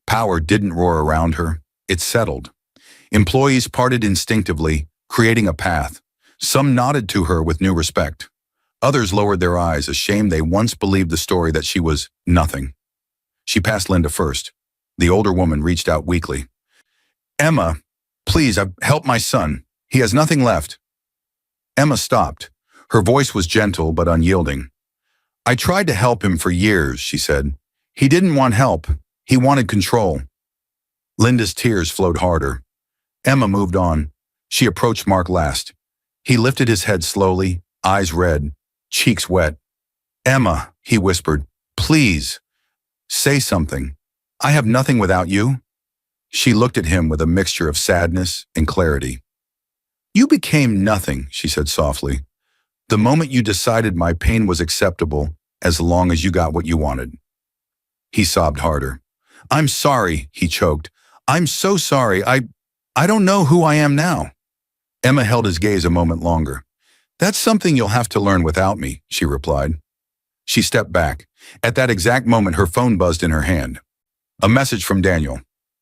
Power didn't roar around her. It settled. Employees parted instinctively, creating a path. Some nodded to her with new respect. Others lowered their eyes, ashamed they once believed the story that she was nothing. She passed Linda first. The older woman reached out weakly. "Emma, please, help my son. He has nothing left." Emma stopped. Her voice was gentle but unyielding. "I tried to help him for years," she said. "He didn't want help. He wanted control." Linda's tears flowed harder. Emma moved on. She approached Mark last. He lifted his head slowly, eyes red, cheeks wet. "Emma," he whispered, "please, say something. I have nothing without you." She looked at him with a mixture of sadness and clarity. "You became nothing," she said softly, "the moment you decided my pain was acceptable as long as you got what you wanted." He sobbed harder. "I'm sorry," he choked. "I'm so sorry. I don't know who I am now." Emma held his gaze a moment longer. "That's something you'll have to learn without me," she replied. She stepped back. At that exact moment, her phone buzzed in her hand. A message from Daniel.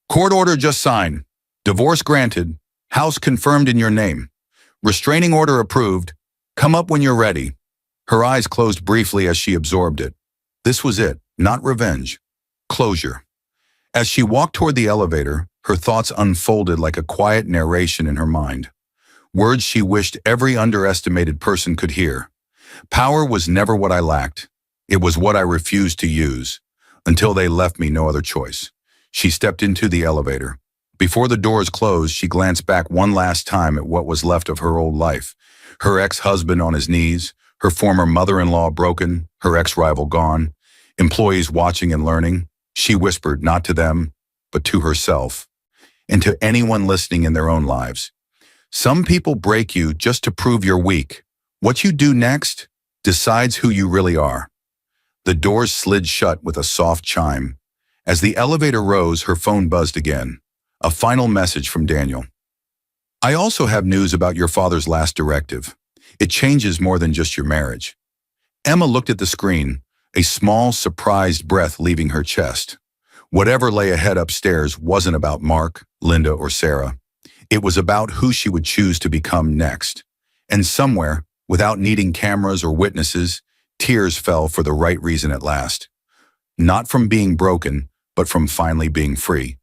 "Court order just signed. Divorce granted. House confirmed in your name. Restraining order approved. Come up when you're ready. Her eyes closed briefly as she absorbed it. This was it, not revenge. Closure. As she walked toward the elevator, her thoughts unfolded like a quiet narration in her mind. Words she wished every underestimated person could hear. Power was never what I lacked. It was what I refused to use, until they left me no other choice. She stepped into the elevator. Before the doors closed, she glanced back one last time at what was left of her old life. Her ex-husband on his knees, her former mother-in-law broken, her ex-rival gone, employees watching and learning. She whispered not to them, but to herself, and to anyone listening in their own lives. Some people break you just to prove you're weak. What you do next decides who you really are. The doors slid shut with a soft chime. As the elevator rose, her phone buzzed again. A final message from Daniel. I also have news about your father's last directive. It changes more than just your marriage. Emma looked at the screen, a small, surprised breath leaving her chest. Whatever lay ahead upstairs wasn't about Mark, Linda, or Sarah. It was about who she would choose to become next. And somewhere, without needing cameras or witnesses, tears fell for the right reason at last. Not from being broken, but from finally being free.